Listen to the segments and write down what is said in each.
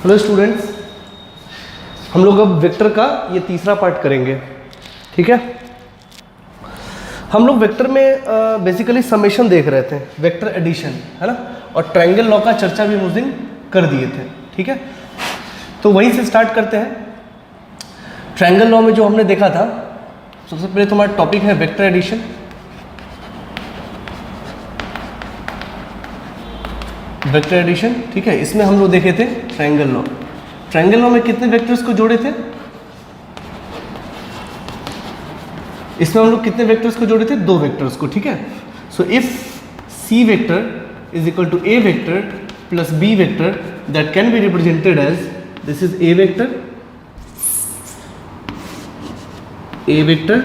Hello students, हम लोग अब वेक्टर का ये तीसरा पार्ट करेंगे। ठीक है, हम लोग वेक्टर में बेसिकली समेशन देख रहे थे, वेक्टर एडिशन, है ना, और ट्रायंगल लॉ का चर्चा भी उस दिन कर दिए थे। ठीक है, तो वहीं से स्टार्ट करते हैं। ट्रायंगल लॉ में जो हमने देखा था, सबसे पहले तुम्हारा टॉपिक है वेक्टर एडिशन। वेक्टर एडिशन, ठीक है, इसमें हम लोग देखे थे ट्रायंगल लॉ। ट्रायंगल लॉ में कितने वेक्टर्स को जोड़े थे? इसमें हम लोग कितने वेक्टर्स को जोड़े थे? दो वेक्टर्स को। ठीक है, so if C vector is equal to A vector plus B vector that can be represented as, this is A vector, A vector,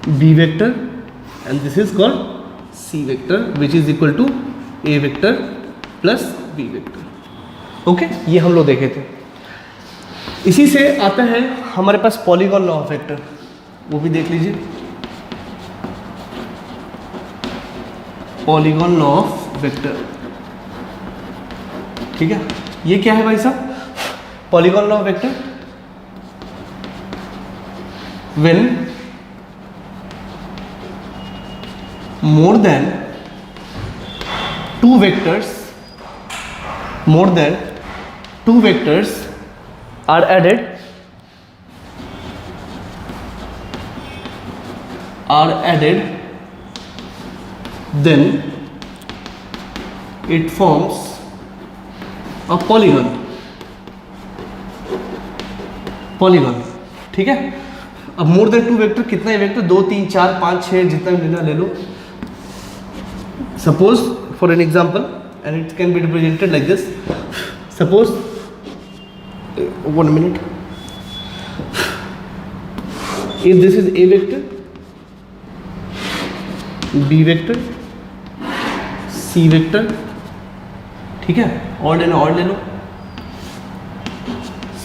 B vector and this is called C vector which is equal to A vector plus B vector. Okay, ये हम लोग देखे थे। इसी से आता है हमारे पास पॉलीगॉन लॉ ऑफ वेक्टर, वो भी देख लीजिए। पॉलीगॉन लॉ ऑफ वेक्टर, ठीक है, ये क्या है भाई साहब? Polygon law of vector, when more than two vectors are added then it forms a polygon। ठीक है, अब मोर देन टू वेक्टर, कितना है वेक्टर? 2 3 4 5 6 जितना भी लेना ले लो। Suppose for an example, and it can be represented like this. Suppose, 1 minute. If this is A vector, B vector, C vector, ठीक है, odd and odd ले लो।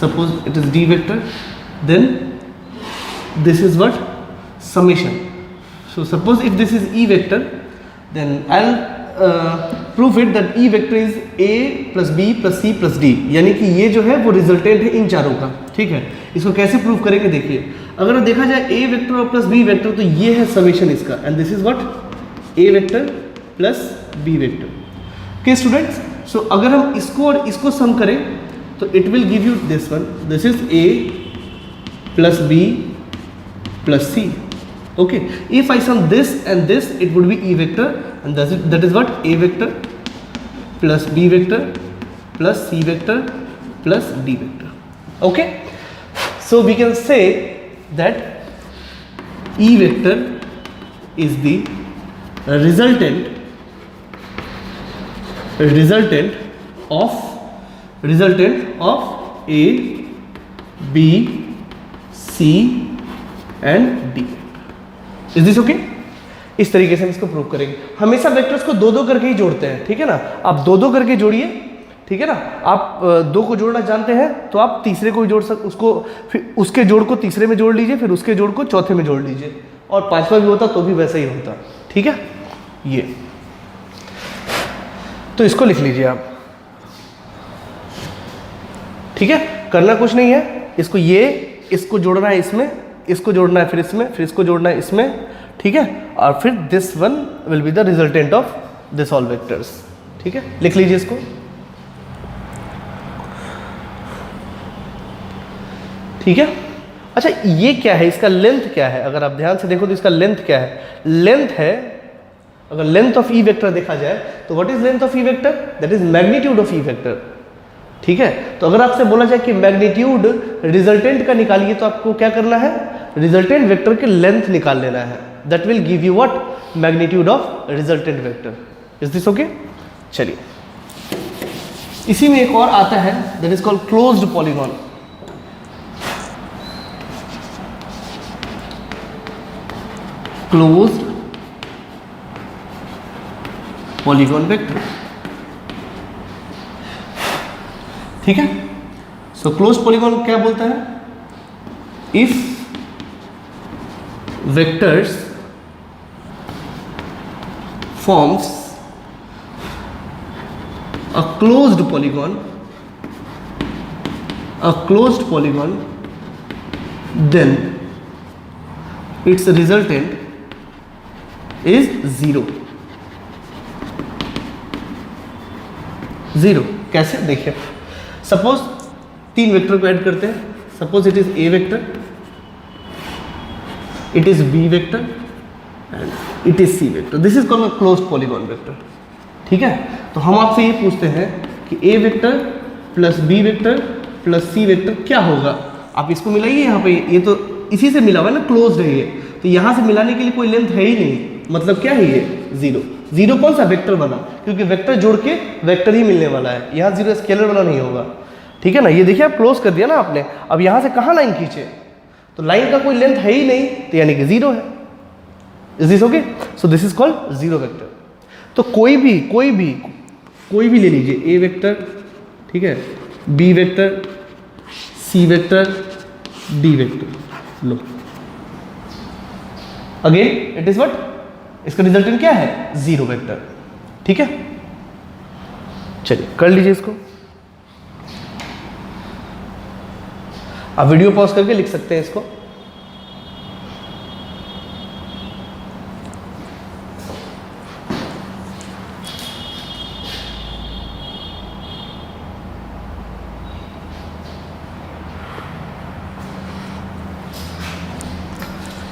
Suppose it is D vector, then this is what? Summation. So suppose if this is E vector, then I'll prove it that E vector is A plus B plus C plus D, यानी कि ये जो है वो resultant है इन चारों का। ठीक है, इसको कैसे प्रूव करेंगे? देखिए, अगर देखा जाए A वेक्टर और प्लस B वेक्टर, तो ये है समेशन इसका, and this is what? A vector plus B vector. Okay students, so अगर हम इसको और इसको सम करें तो it will give you this one, this is A plus B plus C। Okay, if I sum this and this, it would be E vector, and that is what? A vector plus B vector plus C vector plus D vector. Okay, so we can say that E vector is the resultant of A, B, C and D। Is this okay? इस तरीके से हम इसको prove करेंगे। हमेशा vectors को दो दो करके ही जोड़ते हैं, ठीक है ना, आप दो दो करके जोड़िए, ठीक है ना। आप दो को जोड़ना जानते हैं तो आप तीसरे को भी जोड़ उसको, फिर उसके जोड़ को तीसरे में जोड़ लीजिए, फिर उसके जोड़ को चौथे में जोड़ लीजिए, और पांचवा भी होता तो भी वैसा ही होता। ठीक है, ये तो इसको लिख लीजिए आप। ठीक है, करना कुछ नहीं है, इसको जोड़ना है इसमें, इसको जोड़ना है फिर इसमें, फिर इसको जोड़ना है इसमें, ठीक है, और फिर this one will be the resultant of this all vectors. ठीक है, लिख लीजिए इसको। ठीक है, अच्छा ये क्या है, इसका लेंथ क्या है? अगर आप ध्यान से देखो तो इसका लेंथ क्या है? लेंथ है, अगर लेंथ ऑफ ई वेक्टर देखा जाए तो what is length of E vector? That is magnitude of E vector. ठीक है, तो अगर आपसे बोला जाए कि मैग्नीट्यूड रिजल्टेंट का निकालिए, तो आपको क्या करना है? रिजल्टेंट वेक्टर के लेंथ निकाल लेना है। That will give you what? Magnitude of resultant vector. Is this okay? चलिए, इसी में एक और आता है, that is called closed polygon. Closed polygon vector. ठीक है, सो क्लोज्ड पॉलीगॉन क्या बोलता है? If vectors forms a closed polygon, then its resultant is 0. कैसे? देखिए, सपोज 3 वेक्टर को ऐड करते हैं. Suppose it is A vector, it is B vector and it is C vector. This is called a closed polygon vector. ठीक है, तो हम आपसे ये पूछते हैं कि A vector plus B vector plus C vector क्या होगा. आप इसको मिलाइए यहाँ पे, ये तो इसी से मिला हुआ है ना, क्लोज्ड है ये, तो यहाँ से मिलाने के लिए कोई लेंथ है ही नहीं, मतलब क्या है ये 0. 0 कौन सा? वेक्टर बना, क्योंकि वेक्टर जोड़ के वेक्टर ही मिलने वाला है. यहाँ 0 स्केलर बना नहीं होगा. ठीक है ना, ये देखिए आप क्लोज कर दिया ना आपने. अब यहाँ से कहाँ लाइन खींचे, तो लाइन का कोई लेंथ है ही नहीं, तो यानी कि 0 है. Is this okay? So this is called 0 vector. तो कोई भी ले लीजिए, ए वेक्टर, ठीक है, B vector, C vector, D vector, लो अगेन इट इज व्हाट, इसका रिजल्टेंट क्या है? 0 वेक्टर. ठीक है, चलिए कर लीजिए इसको. आप वीडियो पॉज करके लिख सकते हैं इसको.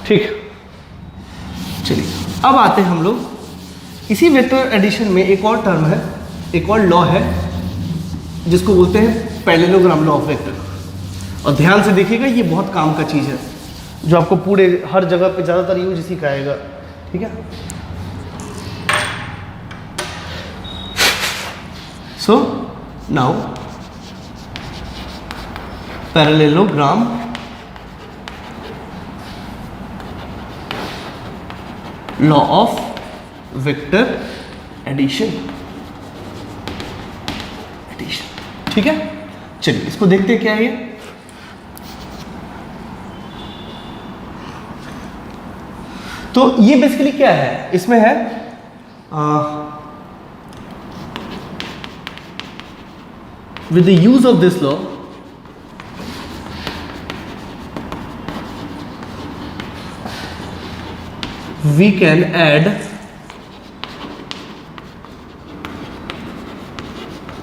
ठीक, चलिए अब आते हैं हम लोग इसी वेक्टर एडिशन में. एक और टर्म है, एक और लॉ है जिसको बोलते हैं पैरेललोग्राम लॉ ऑफ वेक्टर. और ध्यान से देखिएगा, ये बहुत काम का चीज़ है जो आपको पूरे हर जगह पे ज़्यादातर यूज इसी का आएगा. ठीक है, so now parallelogram law of vector addition. ठीक है, चलिए इसको देखते हैं क्या है ये. तो ये बेसिकली क्या है, इसमें है with the use of this law we can add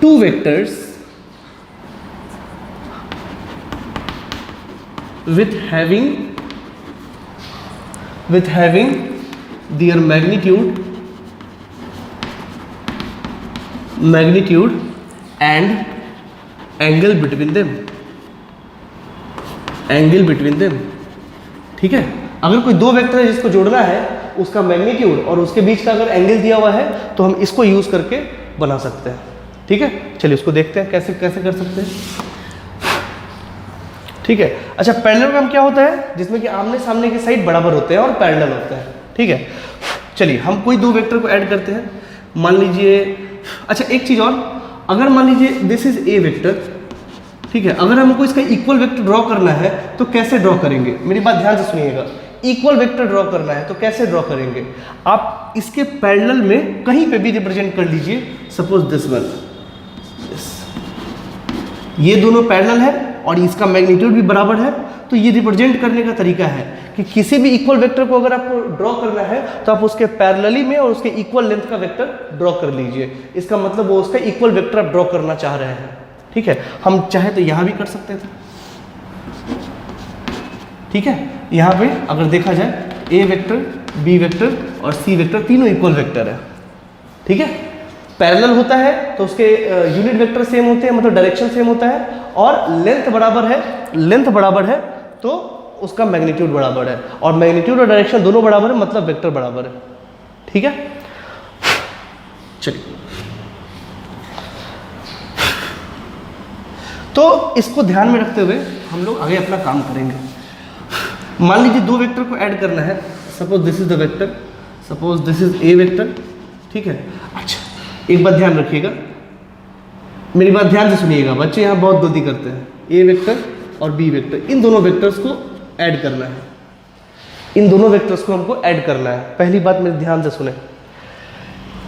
two vectors with having their magnitude and angle between them. ठीक है, अगर कोई दो वेक्टर है जिसको जोड़ना है, उसका मैग्नीट्यूड और उसके बीच का अगर एंगल दिया हुआ है तो हम इसको यूज करके बना सकते हैं. ठीक है, चलिए उसको देखते हैं कैसे कर सकते हैं. ठीक है, अच्छा पैरेललोग्राम क्या होता है? जिसमें कि आमने सामने के साइड बराबर होते हैं और पैरेलल होते हैं. ठीक है, चलिए हम कोई दो वेक्टर को ऐड करते हैं. मान लीजिए, अच्छा एक चीज और, अगर मान लीजिए दिस इज ए वेक्टर, ठीक है, अगर हमको इसका इक्वल वेक्टर ड्रॉ करना है तो कैसे ड्रॉ करेंगे? मेरी बात ध्यान से सुनिएगा. इक्वल वेक्टर ड्रॉ करना है तो कैसे ड्रॉ करेंगे? आप इसके पैरेलल में कहीं पे भी रिप्रेजेंट कर लीजिए. सपोज दिस वन, ये दोनों पैरेलल है और इसका मैग्नीट्यूड भी बराबर है. तो ये रिप्रेजेंट करने का तरीका है कि किसी भी इक्वल वेक्टर को अगर आपको ड्रॉ करना है तो आप उसके पैरेलली में और उसके इक्वल लेंथ का वेक्टर ड्रॉ कर लीजिए. इसका मतलब वो उसका इक्वल वेक्टर आप ड्रॉ करना चाह रहे हैं. ठीक है, हम चाहे तो यहाँ भी कर सकते थे. ठीक है, यहाँ पे अगर देखा जाए ए वेक्टर, बी वेक्टर और सी वेक्टर तीनों इक्वल वेक्टर है. ठीक है, पैरेलल होता है तो उसके यूनिट वेक्टर सेम होते हैं, मतलब डायरेक्शन सेम होता है, और लेंथ बराबर है तो उसका मैग्नीट्यूड बराबर है, और मैग्नीट्यूड और डायरेक्शन दोनों बराबर है, मतलब वेक्टर बराबर है. ठीक है, चलिए तो इसको ध्यान में रखते हुए हम लोग आगे अपना काम करेंगे. मान लीजिए दो वेक्टर को ऐड करना है. Suppose this is the vector, suppose this is A vector. ठीक है, अच्छा एक बात ध्यान रखिएगा, मेरी बात ध्यान से सुनिएगा. बच्चे यहाँ बहुत गलती करते हैं. ए वेक्टर और बी वेक्टर, इन दोनों वेक्टर्स को ऐड करना है. इन दोनों वेक्टर्स को हमको ऐड करना है. पहली बात मेरे ध्यान से सुने,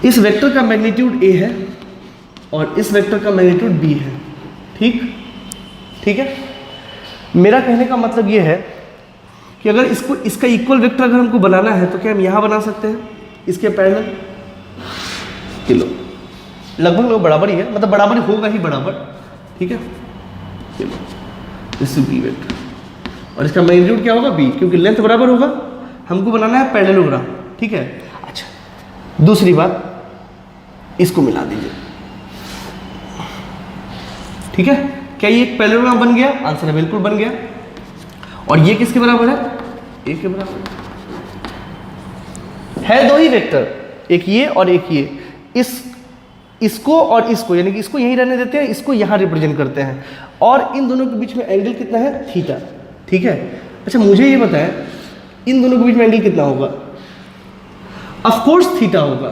इस वेक्टर का मैग्नीट्यूड ए है और इस वेक्टर का मैग्नीट्यूड b है। ठीक है। मेरा कहने का मतलब ये है कि अगर इसका इक्वल वेक्टर अगर हमको बनाना है तो क्या हम यहाँ बना सकते हैं इसके पैरेलल? किलो लगभग बराबर ही है, मतलब बराबर होगा ही बराबर। ठीक है, इस बी वेक्टर और इसका मैग्नीट्यूड क्या होगा b, क्योंकि लेंथ बराबर होगा। हमको बनाना है पैरेललोग्राम। ठीक है। अच्छा, दूसरी बात, इसको मिला दीजिए। ठीक है, क्या ये एक पैरेललोग्राम बन गया? आंसर है बिल्कुल बन गया। और ये किसके बराबर है? ए के बराबर है। दो ही वेक्टर, एक ये और एक ये। इसको और इसको, यानी कि इसको यहीं रहने देते हैं, इसको यहाँ रिप्रेजेंट करते हैं, और इन दोनों के बीच में एंगल कितना है? थीटा। ठीक है। अच्छा, मुझे ये बताएं इन दोनों के बीच में एंगल कितना होगा? ऑफ कोर्स थीटा होगा,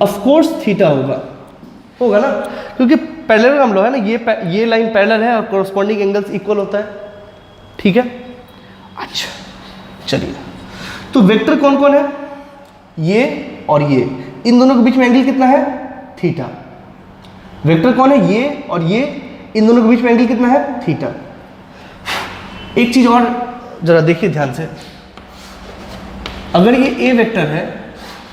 ऑफ कोर्स थीटा होगा ना, क्योंकि पैरेललोग्राम लो है ना, ये लाइन पैरेलल है और कोरस्पॉन्डिंग एंगल्स इक्वल होता है। ठीक है। अच्छा चलिए, तो वेक्टर कौन कौन है? ये और ये, इन दोनों के बीच में एंगल कितना है? थीटा। वेक्टर कौन है? ये और ये, इन दोनों के बीच में एंगल कितना है? थीटा। एक चीज और जरा देखिए ध्यान से, अगर ये ए वेक्टर है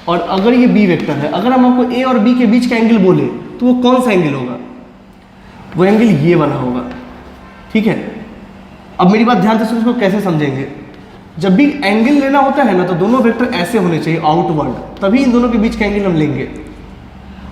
और अगर ये बी वेक्टर है, अगर हम आपको ए और बी के बीच का एंगल बोले तो वो कौन सा एंगल होगा? वो एंगल ये वाला होगा। ठीक है। अब मेरी बात ध्यान से सुनो, इसको कैसे समझेंगे। जब भी एंगल लेना होता है ना, तो दोनों वेक्टर ऐसे होने चाहिए आउटवर्ड, तभी इन दोनों के बीच का एंगल हम लेंगे।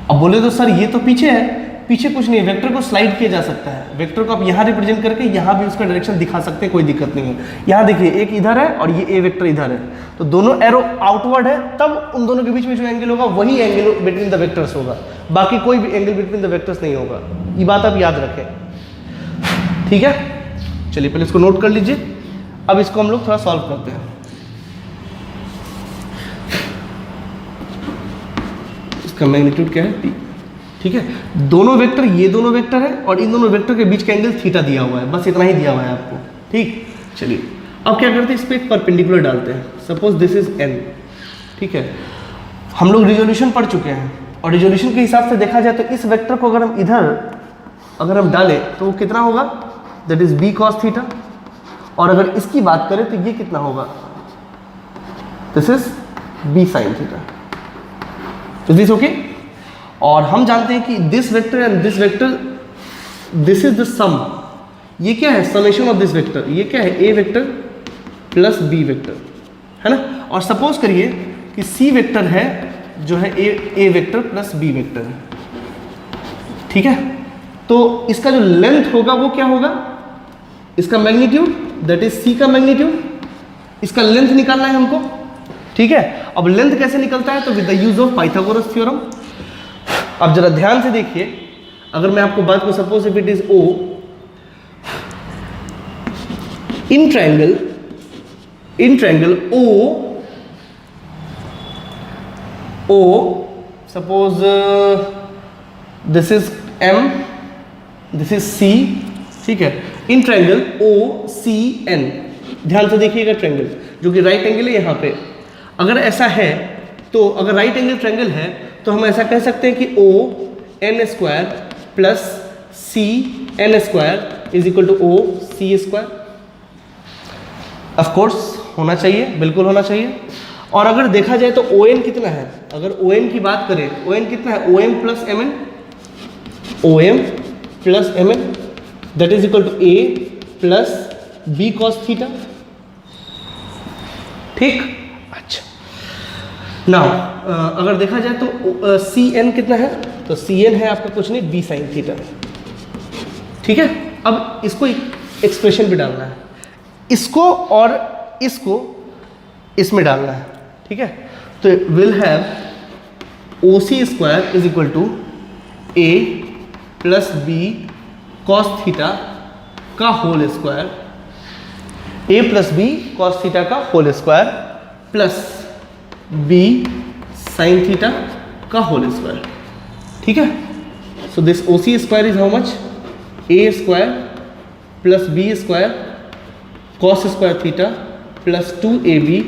अब बोले तो सर ये तो पीछे है, पीछे कुछ नहीं है, वेक्टर को स्लाइड किया जा सकता है। वेक्टर को आप यहाँ रिप्रेजेंट करके यहाँ भी उसका डायरेक्शन दिखा सकते हैं, कोई दिक्कत नहीं है। यहाँ देखिए, एक इधर है और ये ए वेक्टर इधर है, तो दोनों एरो आउटवर्ड है, तब उन दोनों के बीच में जो एंगल होगा वही एंगल बिटवीन द वेक्टर्स होगा, बाकी कोई भी एंगल बिटवीन द वेक्टर्स नहीं होगा। ये बात आप याद रखें। ठीक है, चलिए पहले इसको नोट कर लीजिए। अब इसको हम लोग थोड़ा सॉल्व करते हैं। इसका मैग्नीट्यूड क्या है? p। ठीक है, दोनों वेक्टर, ये दोनों वेक्टर है और इन दोनों वेक्टर के बीच का एंगल थीटा दिया हुआ है, बस इतना ही दिया हुआ है आपको। ठीक, चलिए अब क्या करते हैं, इस पर एक परपेंडिकुलर डालते हैं। Suppose this is n। ठीक है, हम लोग रिजोल्यूशन पढ़ चुके हैं और रिजोल्यूशन के हिसाब से देखा जाए तो इस वेक्टर को अगर हम इधर अगर हम डालें तो वो कितना होगा? That is b cos theta. और अगर इसकी बात करें तो ये कितना होगा? This is b sin theta. Is this okay? और हम जानते हैं कि this vector and this vector, this is the sum. ये क्या है? Summation of this vector. ये क्या है? A vector plus B vector, है ना। और सपोज करिए कि सी वेक्टर है जो है A vector plus B vector है। ठीक है, तो इसका जो लेंथ होगा वो क्या होगा? इसका मैग्नीट्यूड, दैट इज सी का मैग्नीट्यूड। इसका लेंथ निकालना है हमको। ठीक है, अब लेंथ कैसे निकलता है? तो with the use of Pythagoras theorem. अब जरा ध्यान से देखिए, अगर मैं आपको बात को, suppose if it is O in triangle O suppose this is M, this is C. ठीक है, इन ट्रायंगल ओ सी एन, ध्यान से देखिएगा, ट्रायंगल जो कि राइट एंगल है यहाँ पे। अगर ऐसा है तो, अगर राइट एंगल ट्रायंगल है तो हम ऐसा कह सकते हैं कि O N square plus C N square is equal to O C square. Of course होना चाहिए, बिल्कुल होना चाहिए। और अगर देखा जाए तो ओ एन कितना है? अगर ओ एन की बात करें, ओ एन कितना है? O M plus M N, O M plus M N that is equal to A plus B cos theta. ठीक, अच्छा। नाउ अगर देखा जाए तो सी एन कितना है? तो सी एन है आपका कुछ नहीं, बी साइन थीटा। ठीक है, अब इसको एक्सप्रेशन भी डालना है, इसको और इसको इसमें डालना है। ठीक है, तो will have O C square is equal to A plus B cos theta का whole square, A plus B cos theta का whole square plus B sine theta का होल स्क्वायर। ठीक है, so this O C square is how much? A square plus B square cos square theta plus 2ab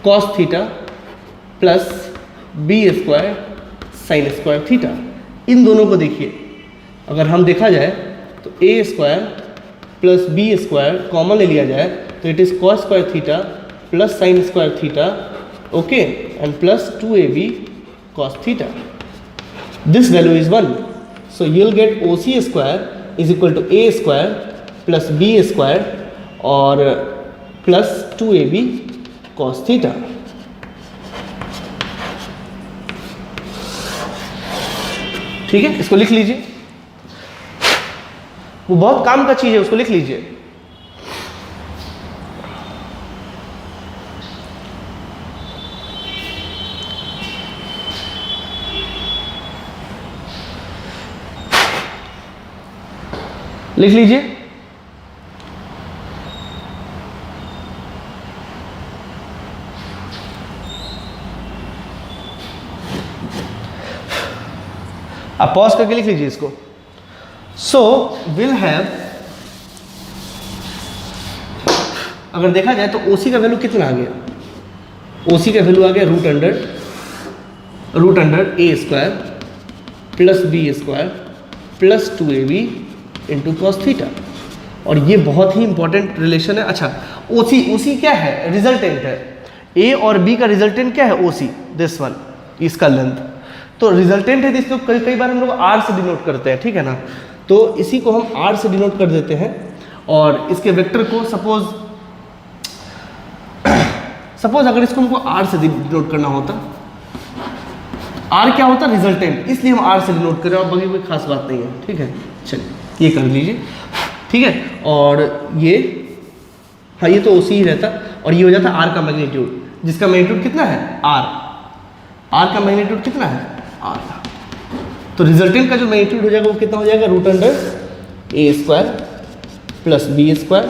cos theta plus B square sine square theta. इन दोनों को देखिए, अगर हम देखा जाए तो A square plus B square common ले लिया जाए तो it is cos square theta plus sine square theta, okay, and plus 2ab cos theta. This value is 1. So you will get OC square is equal to a square plus b square और plus 2ab cos theta. ठीक है, इसको लिख लीजिए, वो बहुत काम का चीज है, उसको लिख लीजिए. लिख लीजिए. आप पॉज करके लिख लीजिए इसको. सो विल हैव, अगर देखा जाए तो ओसी का वैल्यू कितना आ गया, ओसी का वैल्यू आ गया root under A square plus B square plus 2ab into cos theta. और ये बहुत ही इंपॉर्टेंट रिलेशन है. अच्छा, ओसी क्या है, रिजल्टेंट है. ए और बी का रिजल्टेंट क्या है, ओसी, दिस वन, इसका लेंथ. तो रिजल्टेंट है, इसको कई बार हम लोग आर से डिनोट करते हैं, ठीक है ना. तो इसी को हम आर से डिनोट कर देते हैं और इसके वेक्टर को सपोज अगर इसको हमको आर से डिनोट करना होता, आर क्या होता, रिजल्टेंट, इसलिए हम आर से डिनोट करें और बाकी कोई खास बात नहीं है. ठीक है, चलिए ये कर लीजिए. ठीक है, और ये, हाँ ये तो ओसी ही रहता और ये हो जाता आर का मैग्नीट्यूड, जिसका मैग्नीट्यूड कितना है, आर का मैग्नीट्यूड कितना है, आर. तो रिजल्टेंट का जो मैग्नीट्यूड हो जाएगा वो कितना हो जाएगा, root under A square plus B square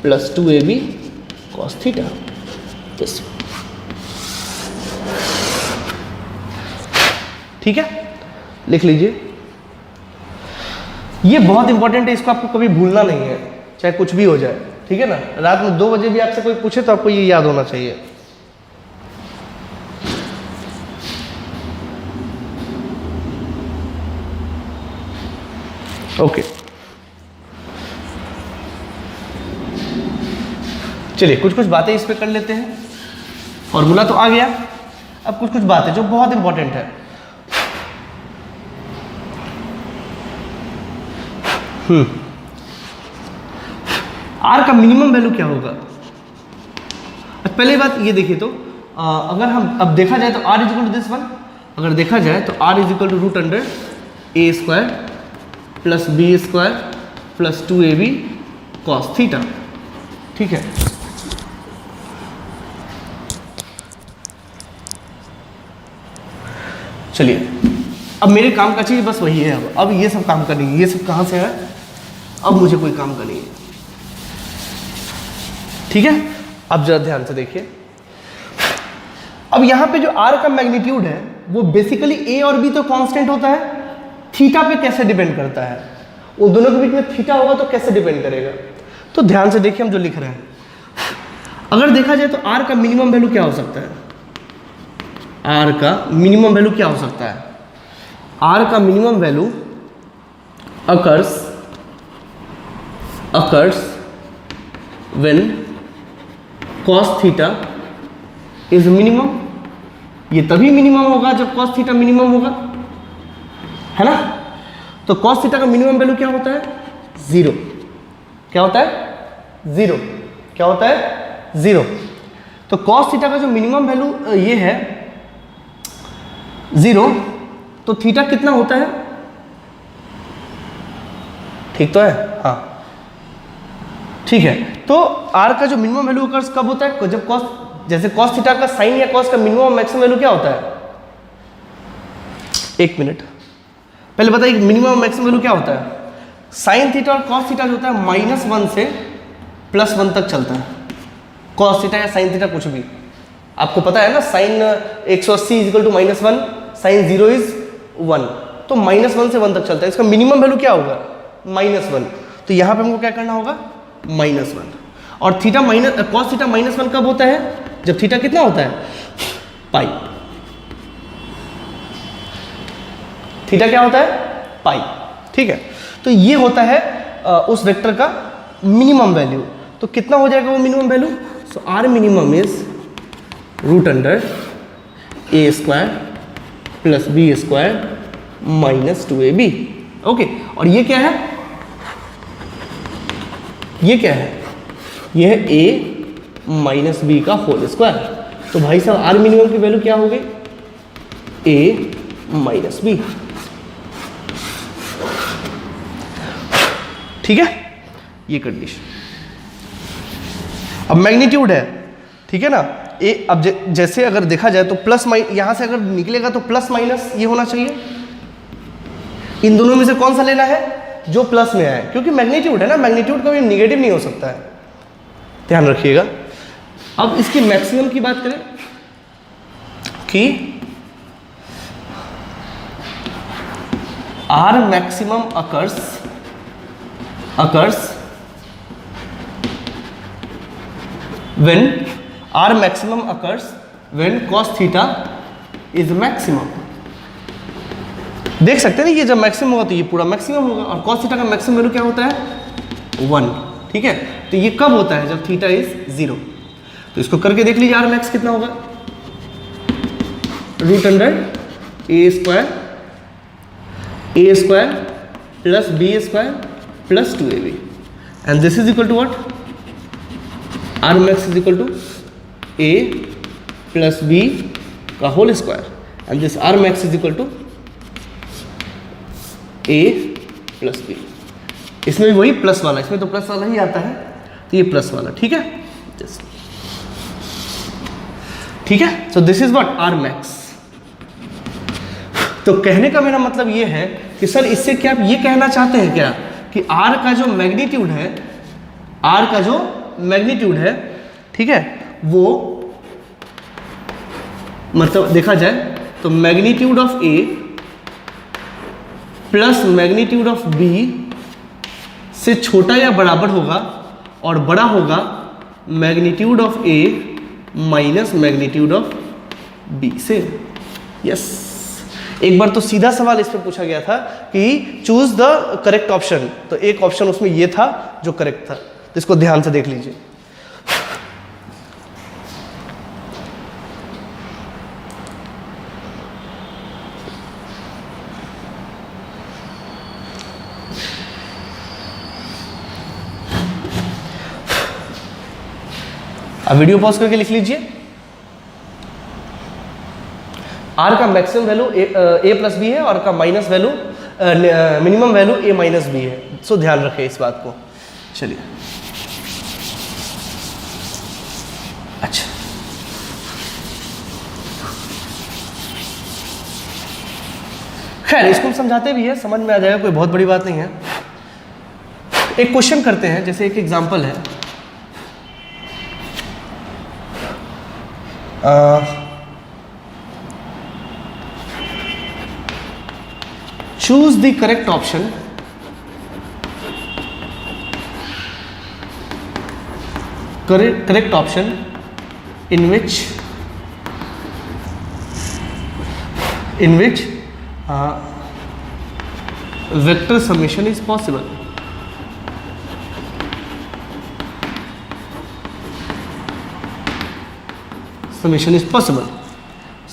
plus 2ab cos theta. ठीक है, लिख लीजिए. ये बहुत इंपॉर्टेंट है, इसको आपको कभी भूलना नहीं है, चाहे कुछ भी हो जाए. ठीक है ना, रात में 2 बजे भी आपसे कोई पूछे तो आपको ये याद होना चाहिए. ओके, चलिए कुछ बातें इस पे कर लेते हैं. फॉर्मूला तो आ गया, अब कुछ बातें जो बहुत इंपॉर्टेंट है. आर का मिनिमम वैल्यू क्या होगा. पहले बात ये देखिए, तो अगर हम अब देखा जाए तो R is equal to this one, अगर देखा जाए तो R is equal to root under A square plus B square plus 2ab cos theta. ठीक है, चलिए अब मेरे काम का चीज बस वही है. अब ये सब काम करनी है, ये सब कहाँ से है, अब मुझे कोई काम करनी है. ठीक है, अब जरा ध्यान से देखिए. अब यहां पे जो आर का मैग्नीट्यूड है वो बेसिकली ए और बी तो कांस्टेंट होता है, थीटा पे कैसे डिपेंड करता है, उन दोनों के बीच में थीटा होगा तो कैसे डिपेंड करेगा. तो ध्यान से देखिए हम जो लिख रहे हैं. अगर देखा जाए तो आर का मिनिमम वैल्यू क्या हो सकता है, आर का मिनिमम वैल्यू क्या हो सकता है, आर का minimum value occurs when cos theta is minimum. ये तभी मिनिमम होगा जब cos थीटा मिनिमम होगा, है ना. तो cos थीटा का मिनिमम वैल्यू क्या होता है, 0. क्या होता है, 0. क्या होता है, 0. तो cos थीटा का जो मिनिमम वैल्यू ये है 0, तो थीटा कितना होता है, ठीक तो है, हाँ ठीक है. तो आर का जो मिनिमम वैल्यू अकर्स कब होता है, जब कॉस, जैसे कॉस थीटा का साइन या कॉस का मिनिमम मैक्सिमम वैल्यू क्या होता है. एक मिनट पहले बताइए मिनिमम मैक्सिमम वैल्यू क्या होता है. साइन थीटा और कॉस थीटा जो होता है -1 से +1 तक चलता है. कॉस थीटा या साइन थीटा कुछ भी आपको पता है ना, साइन 180 इज इक्वल टू -1, साइन 0 इज 1, तो -1 से 1 तक चलता है. इसका मिनिमम वैल्यू क्या होगा, -1. तो यहाँ पे हमको क्या करना होगा, -1. और थीटा कॉस थीटा -1 कब होता है, जब थीटा कितना होता है, पाई. थीटा क्या होता है? पाई। ठीक है, तो ये होता है उस वेक्टर का मिनिमम वैल्यू। तो कितना हो जाएगा वो minimum value? So R minimum is root under A square plus B square minus 2ab। Okay, और ये क्या है? ये क्या है? ये है a माइनस बी का होल स्क्वायर। तो भाई साहब आर मिनिमम की वैल्यू क्या हो गई? a minus B. ठीक है, ये कंडीशन। अब मैग्नीट्यूड है, ठीक है ना? ए अब जैसे अगर देखा जाए तो प्लस माइनस, यहां से अगर निकलेगा तो प्लस माइनस ये होना चाहिए। इन दोनों में से कौन सा लेना है? जो प्लस में है, क्योंकि मैग्नीट्यूड है ना, मैग्नीट्यूड कभी निगेटिव नहीं हो सकता है, ध्यान रखिएगा। अब इसकी मैक्सिमम की बात करें कि R maximum occurs when r maximum occurs when cos theta is maximum। देख सकते हैं ना, ये जब मैक्सिमम होगा तो ये पूरा मैक्सिमम होगा, और cos थीटा का मैक्सिमम वैल्यू क्या होता है? 1। ठीक है, तो ये कब होता है? जब थीटा इज 0। तो इसको करके देख लीजिए, आर मैक्स कितना होगा? Root under A square plus B square plus 2ab, and this is equal to what? R max is equal to A plus B का whole square, and this R max is equal to A plus B. इसमें भी वही plus वाला, इसमें तो plus वाला ही आता है, तो ये प्लस वाला। ठीक है, ठीक है, so this is what? R max. तो कहने का मेरा मतलब ये है कि सर इससे क्या आप ये कहना चाहते हैं क्या कि आर का जो मैग्नीट्यूड है, आर का जो मैग्नीट्यूड है, ठीक है, वो मतलब देखा जाए तो magnitude of A plus magnitude of B से छोटा या बराबर होगा, और बड़ा होगा magnitude of A minus magnitude of B से। यस, एक बार तो सीधा सवाल इस पर पूछा गया था कि चूज द करेक्ट ऑप्शन, तो एक ऑप्शन उसमें ये था जो करेक्ट था, तो इसको ध्यान से देख लीजिए। अब वीडियो पॉज करके लिख लीजिए, आर का मैक्सिमम वैल्यू ए प्लस बी है, और का माइनस वैल्यू मिनिमम वैल्यू ए माइनस बी है। सो ध्यान रखें इस बात को। चलिए, अच्छा, खैर इसको हम समझाते भी है, समझ में आ जाएगा, कोई बहुत बड़ी बात नहीं है। एक क्वेश्चन करते हैं, जैसे एक एग्जांपल है, choose the correct option in which vector summation is possible। Summation is possible.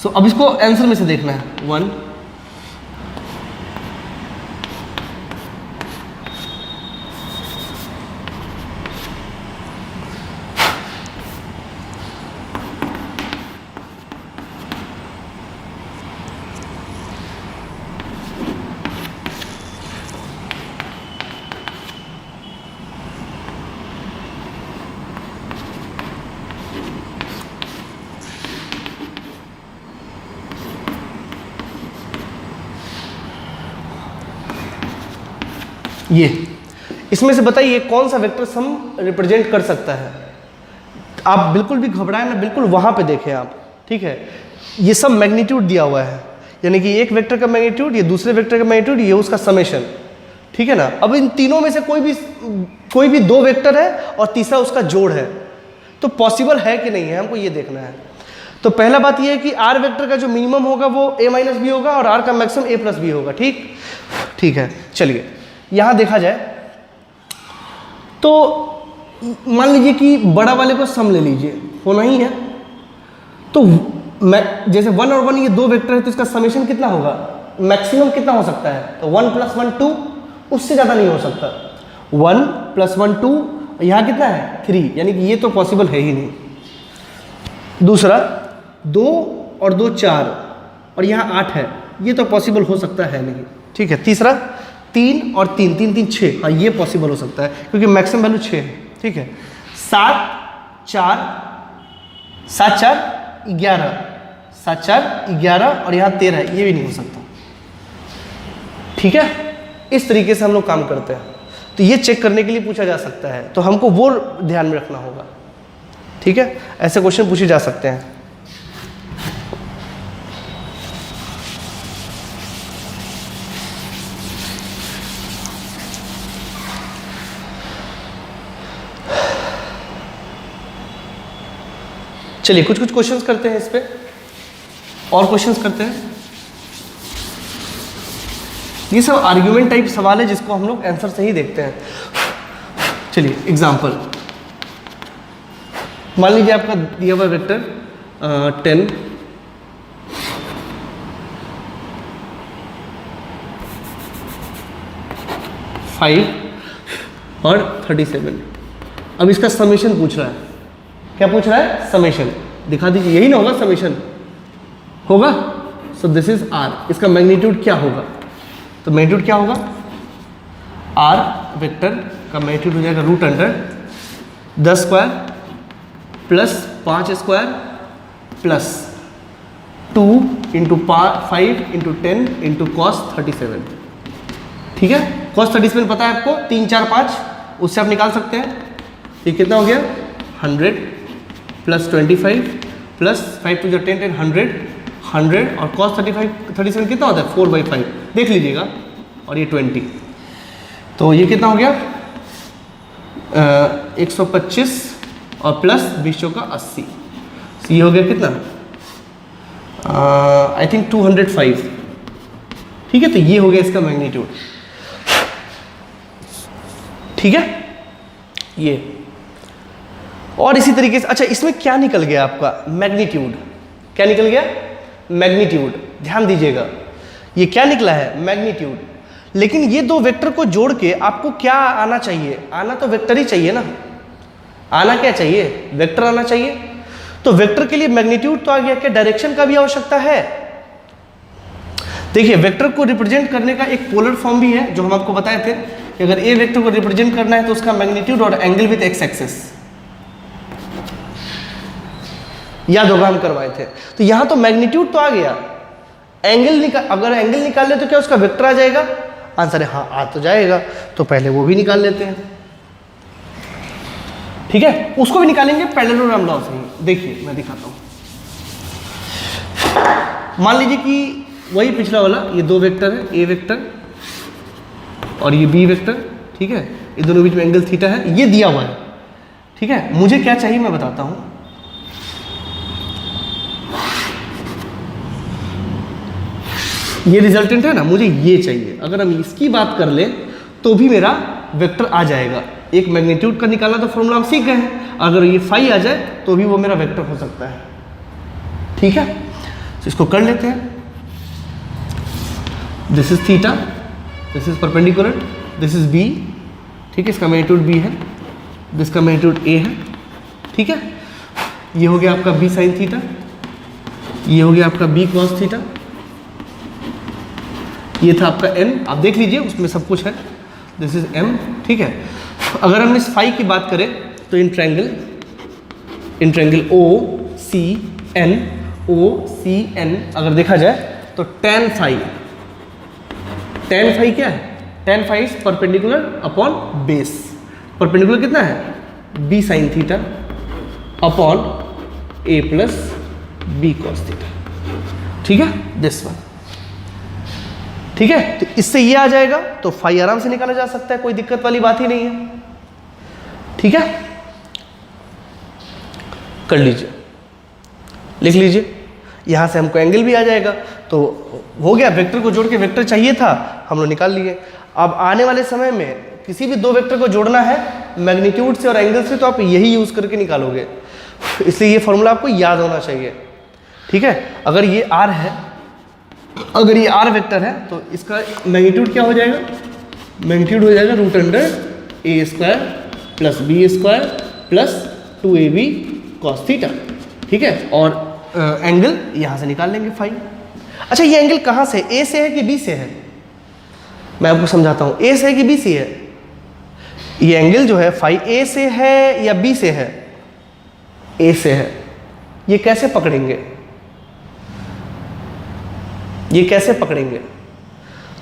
So अब इसको आंसर में से देखना है। 1 ये इसमें से बताइए कौन सा वेक्टर सम रिप्रेजेंट कर सकता है। आप बिल्कुल भी घबराएं ना, बिल्कुल वहां पे देखें आप, ठीक है। ये सब मैग्नीट्यूड दिया हुआ है, यानी कि एक वेक्टर का मैग्नीट्यूड, ये दूसरे वेक्टर का मैग्नीट्यूड, ये उसका समेशन, ठीक है ना। अब इन तीनों में से कोई भी दो वेक्टर है और तीसरा उसका जोड़ है, तो पॉसिबल है कि नहीं है, हमको ये देखना है। तो पहला बात ये है कि आर वेक्टर का जो मिनिमम होगा वो a माइनस बी होगा और आर का मैक्सिमम a प्लस बी होगा। ठीक है। चलिए यहां देखा जाए तो मान लीजिए कि बड़ा वाले को सम ले लीजिए, होना ही है। तो मैं जैसे 1 और 1 ये दो वेक्टर है तो इसका समेशन कितना होगा, मैक्सिमम कितना हो सकता है, तो 1 + 1 2, उससे ज़्यादा नहीं हो सकता। 1 + 1 2, यहाँ कितना है 3, यानी कि ये तो पॉसिबल है ही नहीं। दूसरा 2 और 2 4 और यहाँ 8 है, ये तो पॉसिबल हो सकता है नहीं। ठीक है। तीसरा 3 और 3 3 3 6, हाँ ये पॉसिबल हो सकता है क्योंकि मैक्सिमम वैल्यू 6 है। ठीक है। 7 4 7 4 11 7 4 11 और यहाँ 13, ये भी नहीं हो सकता। ठीक है। इस तरीके से हम लोग काम करते हैं। तो ये चेक करने के लिए पूछा जा सकता है, तो हमको वो ध्यान में रखना होगा। ठीक है। ऐसे क्वेश्चन पूछे जा सकते हैं। चलिए कुछ क्वेश्चंस करते हैं इस पे, और क्वेश्चंस करते हैं। ये सब आर्ग्यूमेंट टाइप सवाल है जिसको हम लोग आंसर से ही देखते हैं। चलिए एग्जांपल, मान लीजिए आपका दिया हुआ वेक्टर 10 5 और 37। अब इसका समेशन पूछ रहा है। क्या पूछ रहा है, समेशन। दिखा दीजिए, यही ना होगा समेशन होगा। सो दिस इज आर, इसका मैग्नीट्यूड क्या होगा, तो मैग्नीट्यूड क्या होगा, आर वेक्टर का मैग्नीट्यूड हो जाएगा √10² प्लस 5 स्क्वायर प्लस 2 × 5 × 10 × cos 37। ठीक है। cos 37 पता है आपको, 3 4 5, उससे आप निकाल सकते हैं। ये कितना हो गया 100 प्लस 25 प्लस 5 × 10 10 100 और cos 37 कितना होता है 4/5, देख लीजिएगा। और ये 20, तो ये कितना हो गया 125 और प्लस 20 का 80, तो ये हो गया कितना आई थिंक 205। ठीक है। तो ये हो गया इसका मैग्नीट्यूड। ठीक है। ये और इसी तरीके से, अच्छा इसमें क्या निकल गया आपका मैग्नीट्यूड, क्या निकल गया मैग्नीट्यूड, ध्यान दीजिएगा ये क्या निकला है मैग्नीट्यूड। लेकिन ये दो वेक्टर को जोड़ के आपको क्या आना चाहिए, आना तो वेक्टर ही चाहिए ना, आना क्या चाहिए, वेक्टर आना चाहिए। तो वेक्टर के लिए मैग्नीट्यूड तो आ गया, क्या डायरेक्शन का भी आवश्यकता है। देखिए वेक्टर को रिप्रेजेंट करने का एक पोलर फॉर्म भी है जो हम आपको बताए थे कि अगर ए वेक्टर को रिप्रेजेंट करना है तो उसका मैग्नीट्यूड और एंगल विद एक्स एक्सिस, याद होगा हम करवाए थे। तो यहां तो मैग्नीट्यूड तो आ गया, एंगल अगर एंगल निकाल ले तो क्या उसका वेक्टर आ जाएगा, आंसर है हाँ आ तो जाएगा। तो पहले वो भी निकाल लेते हैं। ठीक है। उसको भी निकालेंगे पैरेललोग्राम लॉ से ही। देखिए मैं दिखाता हूं। मान लीजिए कि वही पिछला वाला, ये दो वेक्टर है, ए वेक्टर और ये बी वेक्टर। ठीक है। ये दोनों बीच में एंगल थीटा है, ये दिया हुआ है। ठीक है। मुझे क्या चाहिए मैं बताता हूं। ये रिजल्टेंट है ना, मुझे ये चाहिए। अगर हम इसकी बात कर लें तो भी मेरा वेक्टर आ जाएगा। एक मैग्नीट्यूड का निकालना तो फॉर्मूला हम सीख गए हैं, अगर ये फाई आ जाए तो भी वो मेरा वेक्टर हो सकता है। ठीक है। तो इसको कर लेते हैं। This is theta, this is perpendicular, this is B. ठीक है। इसका मैग्नीट्यूड बी है, जिसका मैग्नीट्यूड ए है। ठीक है। ये हो गया आपका बी साइन थीटा, ये हो गया आपका बी कॉस थीटा, ये था आपका n, आप देख लीजिए उसमें सब कुछ है। This is m। ठीक है। अगर हम इस फाई की बात करें तो इन ट्रायंगल OCN अगर देखा जाए तो tan फाई क्या है, tan phi is perpendicular upon base. Perpendicular कितना है b sine theta upon a plus b cos theta. ठीक है। This one. ठीक है। तो इससे ये आ जाएगा, तो फाई आराम से निकाला जा सकता है, कोई दिक्कत वाली बात ही नहीं है। ठीक है। कर लीजिए। लिख लीजिए, यहाँ से हमको एंगल भी आ जाएगा। तो हो गया, वेक्टर को जोड़ के वेक्टर चाहिए था, हम लोग निकाल लिए। अब आने वाले समय में किसी भी दो वेक्टर को जोड़ना है मैग्नीट्यूड से और एंगल से, तो आप यही यूज़ करके निकालोगे, इसलिए ये फॉर्मूला आपको याद होना चाहिए। ठीक है, अगर ये आर है, अगर ये आर वेक्टर है तो इसका मैग्नीट्यूड क्या हो जाएगा, मैग्नीट्यूड हो जाएगा root under A square plus B square plus 2ab cos theta. ठीक है, और एंगल यहाँ से निकाल लेंगे फाई। अच्छा, ये एंगल कहाँ से, ए से है कि बी से है? मैं आपको समझाता हूँ, ए से है कि बी से है? ये एंगल जो है फाई ए से है या बी से है? ए से है। ये कैसे पकड़ेंगे, ये कैसे पकड़ेंगे?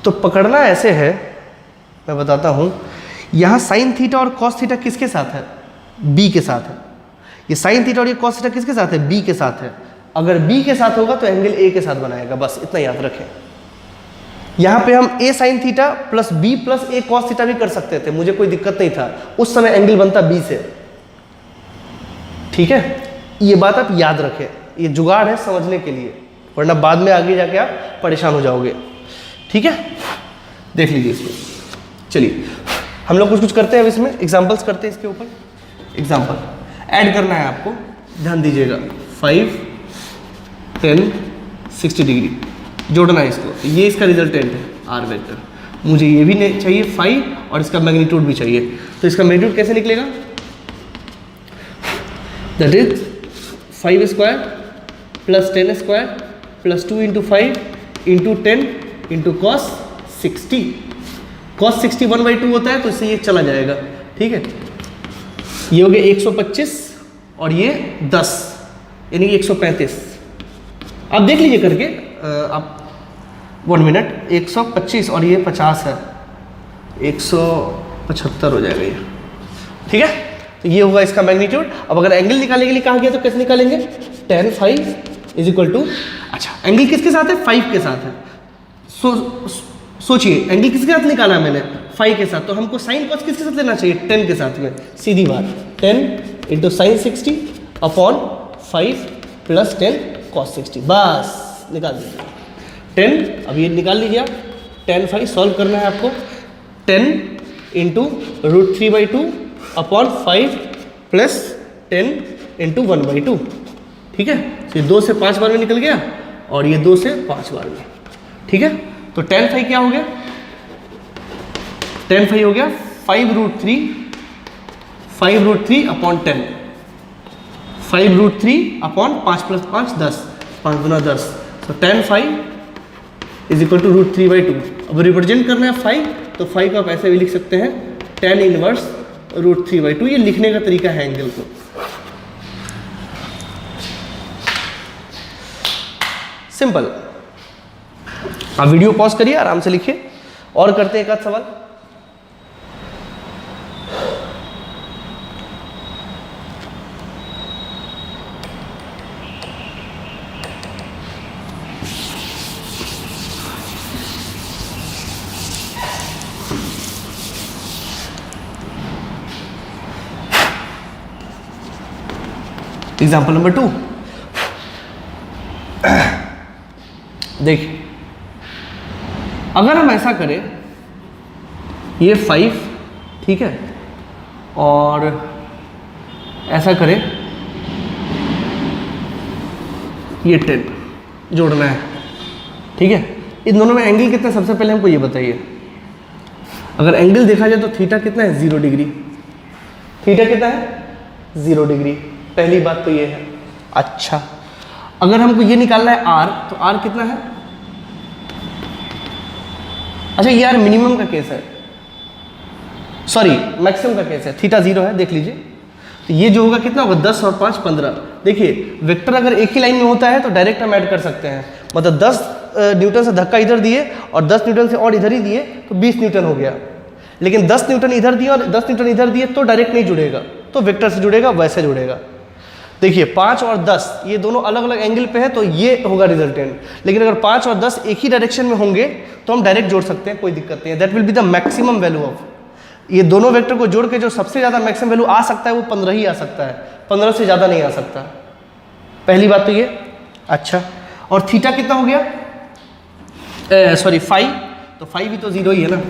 तो पकड़ना ऐसे है, मैं बताता हूँ। यहाँ साइन थीटा और कॉस थीटा किसके साथ है? बी के साथ है। ये साइन थीटा और ये कॉस थीटा किसके साथ है? बी के साथ है। अगर बी के साथ होगा तो एंगल ए के साथ बनाएगा, बस इतना याद रखें। यहाँ पे हम A sine theta plus B plus A cos theta भी कर सकते थे, मुझे कोई दिक्कत नहीं था, उस समय एंगल बनता बी से। ठीक है, ये बात आप याद रखें, ये जुगाड़ है समझने के लिए, वरना बाद में आगे जाके आप परेशान हो जाओगे। ठीक है, देख लीजिए इसमें। चलिए हम लोग कुछ कुछ करते हैं, अब इसमें एग्जाम्पल्स करते हैं। इसके ऊपर एग्जाम्पल ऐड करना है आपको, ध्यान दीजिएगा। 5, 10, 60 डिग्री जोड़ना है इसको, ये इसका रिजल्टेंट है आर वेक्टर। मुझे ये भी चाहिए 5 और इसका मैग्नीट्यूड भी चाहिए, तो इसका मैग्नीट्यूड कैसे निकलेगा? That is 5 square plus 10 square plus 2 into 5 into 10 into cos 60। Cos 60 1/2 होता है, तो इससे ये चला जाएगा। ठीक है, ये हो गया 125 और ये 10, यानी कि 135। आप देख लीजिए करके, आप 1 मिनट, 125 और ये 50 है, 175 हो जाएगा ये। ठीक है, तो ये होगा इसका मैग्नीट्यूड। अब अगर एंगल निकालने के लिए कहा गया तो कैसे निकालेंगे? tan phi is equal to, अच्छा एंगल किसके साथ है? 5 के साथ है। सोचिए एंगल किसके साथ निकाला मैंने? 5 के साथ, तो हमको साइन कॉस किसके साथ लेना चाहिए? 10 के साथ में। सीधी बात, 10 into sine 60 upon 5 plus 10 cos 60, बस निकाल दीजिए 10। अब ये निकाल लीजिए आप, tan phi सॉल्व करना है आपको। 10 into root 3/2 upon 5 plus 10 into 1/2। ठीक है, तो ये 2 से 5 बार में निकल गया और ये 2 से 5 बार में। ठीक है, तो tan phi क्या हो गया? tan phi हो गया 5√3 अपॉन 10, 5√3 अपॉन 5 प्लस 5 10, 5 गुना 10। तो tan phi is equal to root 3/2। अब रिप्रेजेंट करना है 5, तो 5 को आप ऐसे भी लिख सकते हैं tan इनवर्स रूट 3/2। ये लिखने का तरीका है एंगल को। सिंपल। आप वीडियो पॉज करिए, आराम से लिखिए और करते हैं एक आध सवाल। एग्जाम्पल नंबर 2, देखिए अगर हम ऐसा करें, ये 5, ठीक है, और ऐसा करें ये 10 जोड़ना है। ठीक है, इन दोनों में एंगल कितना, सबसे पहले हमको ये बताइए। अगर एंगल देखा जाए तो थीटा कितना है? 0 डिग्री। थीटा कितना है? 0 डिग्री। पहली बात तो ये है। अच्छा, अगर हमको ये निकालना है आर, तो आर कितना है? अच्छा, ये आर मिनिमम का केस है, सॉरी मैक्सिमम का केस है। थीटा 0 है, देख लीजिए। तो ये जो होगा कितना होगा? 10 और 5 15। देखिए वेक्टर अगर एक ही लाइन में होता है तो डायरेक्ट हम ऐड कर सकते हैं, मतलब 10 न्यूटन से धक्का इधर दिए और 10 न्यूटन से और इधर ही दिए तो 20 न्यूटन हो गया। लेकिन 10 न्यूटन इधर दिए और 10 न्यूटन इधर दिए तो डायरेक्ट नहीं जुड़ेगा, तो वेक्टर से जुड़ेगा, वैसे जुड़ेगा। देखिए 5 और 10 ये दोनों अलग अलग एंगल पे है, तो ये होगा रिजल्टेंट। लेकिन अगर 5 और 10 एक ही डायरेक्शन में होंगे तो हम डायरेक्ट जोड़ सकते हैं, कोई दिक्कत नहीं है। That will be the maximum value of, ये दोनों वेक्टर को जोड़ के जो सबसे ज़्यादा मैक्सिमम वैल्यू आ सकता है वो 15 ही आ सकता है, 15 से ज़्यादा नहीं आ सकता। पहली बात तो ये। अच्छा, और थीटा कितना हो गया, सॉरी फाई, तो फाई भी तो 0 ही है ना।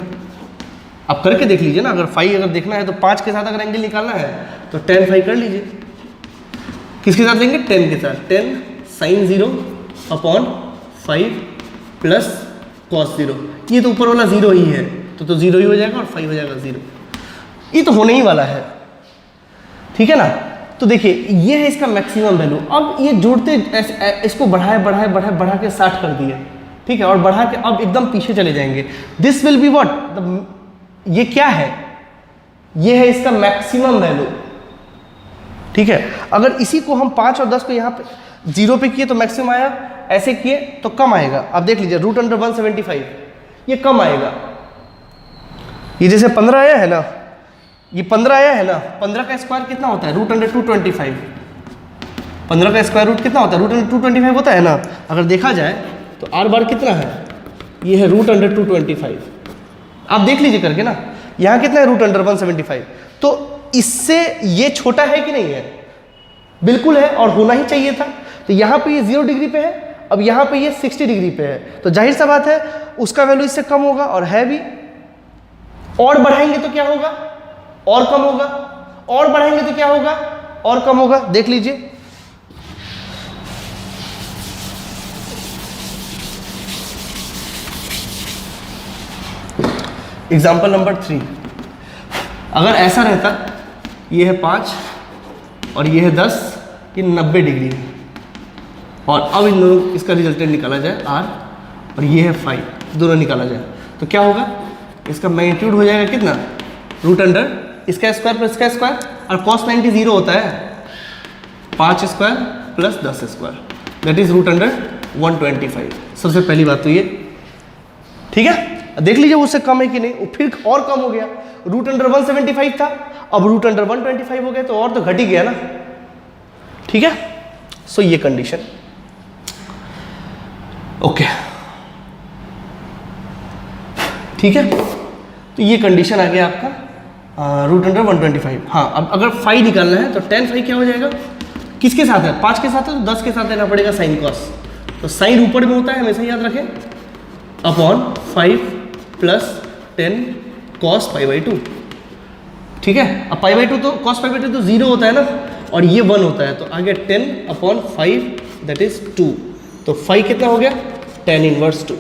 अब करके देख लीजिए ना, अगर फाई अगर देखना है तो 5 के साथ अगर एंगल निकालना है तो tan फाई कर लीजिए। किसके साथ लेंगे, 10 के साथ, 10 sin 0 अपॉन 5 प्लस cos 0। ये तो ऊपर वाला 0 ही है, तो 0 ही हो जाएगा और 5 हो जाएगा 0। ये तो होने ही वाला है, ठीक है ना। तो देखिए ये है इसका मैक्सिमम वैल्यू। अब ये जोड़ते इसको बढ़ा के 60 कर दिए, ठीक है, और बढ़ा के अब एकदम पीछे चले जाएंगे। दिस विल बी व्हाट, ये क्या है, ये है इसका मैक्सिमम वैल्यू, ठीक है। अगर इसी को हम 5 और 10 को यहाँ पे 0 पे किए तो मैक्सिमम आया, ऐसे किए तो कम आएगा। अब देख लीजिए √175 ये कम आएगा। ये जैसे 15 आया है ना, ये 15 आया है ना, 15 का स्क्वायर कितना होता है, √225। 15 का स्क्वायर रूट कितना होता है, √225 होता है ना। अगर देखा जाए तो r बार कितना है, ये है √225। आप देख लीजिए करके ना, यहाँ कितना है √175। तो इससे ये छोटा है कि नहीं है, बिल्कुल है, और होना ही चाहिए था। तो यहाँ पे ये 0 डिग्री पे है, अब यहाँ पे ये 60 डिग्री पे है, तो जाहिर सा बात है उसका वैल्यू इससे कम होगा, और है भी। और बढ़ाएंगे तो क्या होगा, और कम होगा, और बढ़ाएंगे तो क्या होगा, और कम होगा। देख लीजिए एग्जाम्पल नंबर 3, अगर ऐसा रहता, ये है 5 और ये है 10, ये 90 डिग्री है, और अब इन दोनों इसका रिजल्टेंट निकाला जाए r, और ये है 5, दोनों निकाला जाए तो क्या होगा, इसका मैग्नीट्यूड हो जाएगा कितना, √, इसका स्क्वायर प्लस इसका स्क्वायर, और cos 90 0 होता है, 5 square plus 10 square, that is √125। सबसे पहली बात तो ये, ठीक है। देख लीजिए उससे कम है कि नहीं, फिर और कम हो गया, √175 था, अब √125 हो गया, तो और तो घट ही गया ना, ठीक है। सो ये कंडीशन, ओके, ठीक है। तो ये कंडीशन आ गया आपका √125। हाँ, अब अगर फाई निकालना है तो tan फाई क्या हो जाएगा, किसके साथ है, 5 के साथ है तो 10 के साथ लेना पड़ेगा sin cos, तो साइन ऊपर में होता है हमेशा याद रखें, अपॉन 5 प्लस 10 cos π/2, ठीक है। अब π/2 तो cos π/2 तो 0 होता है ना, और ये 1 होता है, तो आ गया 10/5 दैट इज 2, तो फाई कितना हो गया, tan इनवर्स 2।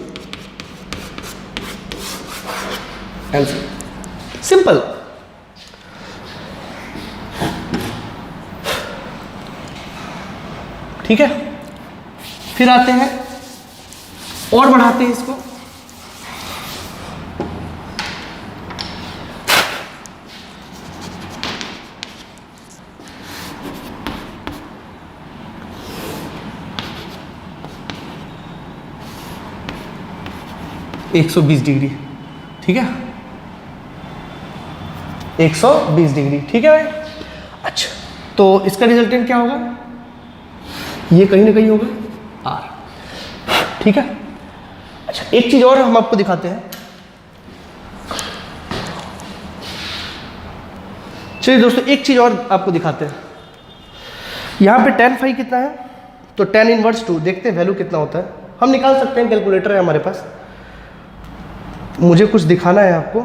Answer simple. ठीक है, फिर आते हैं और बढ़ाते हैं इसको, एक 120 डिग्री, ठीक है, 120 डिग्री, ठीक है भाई। अच्छा, तो इसका रिजल्टेंट क्या होगा, ये कहीं ना कहीं होगा r, ठीक है। अच्छा, एक चीज और हम आपको दिखाते हैं, चलिए दोस्तों एक चीज और आपको दिखाते हैं। यहां पे tan फाई कितना है, तो tan इनवर्स 2, देखते हैं वैल्यू कितना होता है, हम निकाल सकते हैं, कैलकुलेटर है हमारे पास। मुझे कुछ दिखाना है आपको,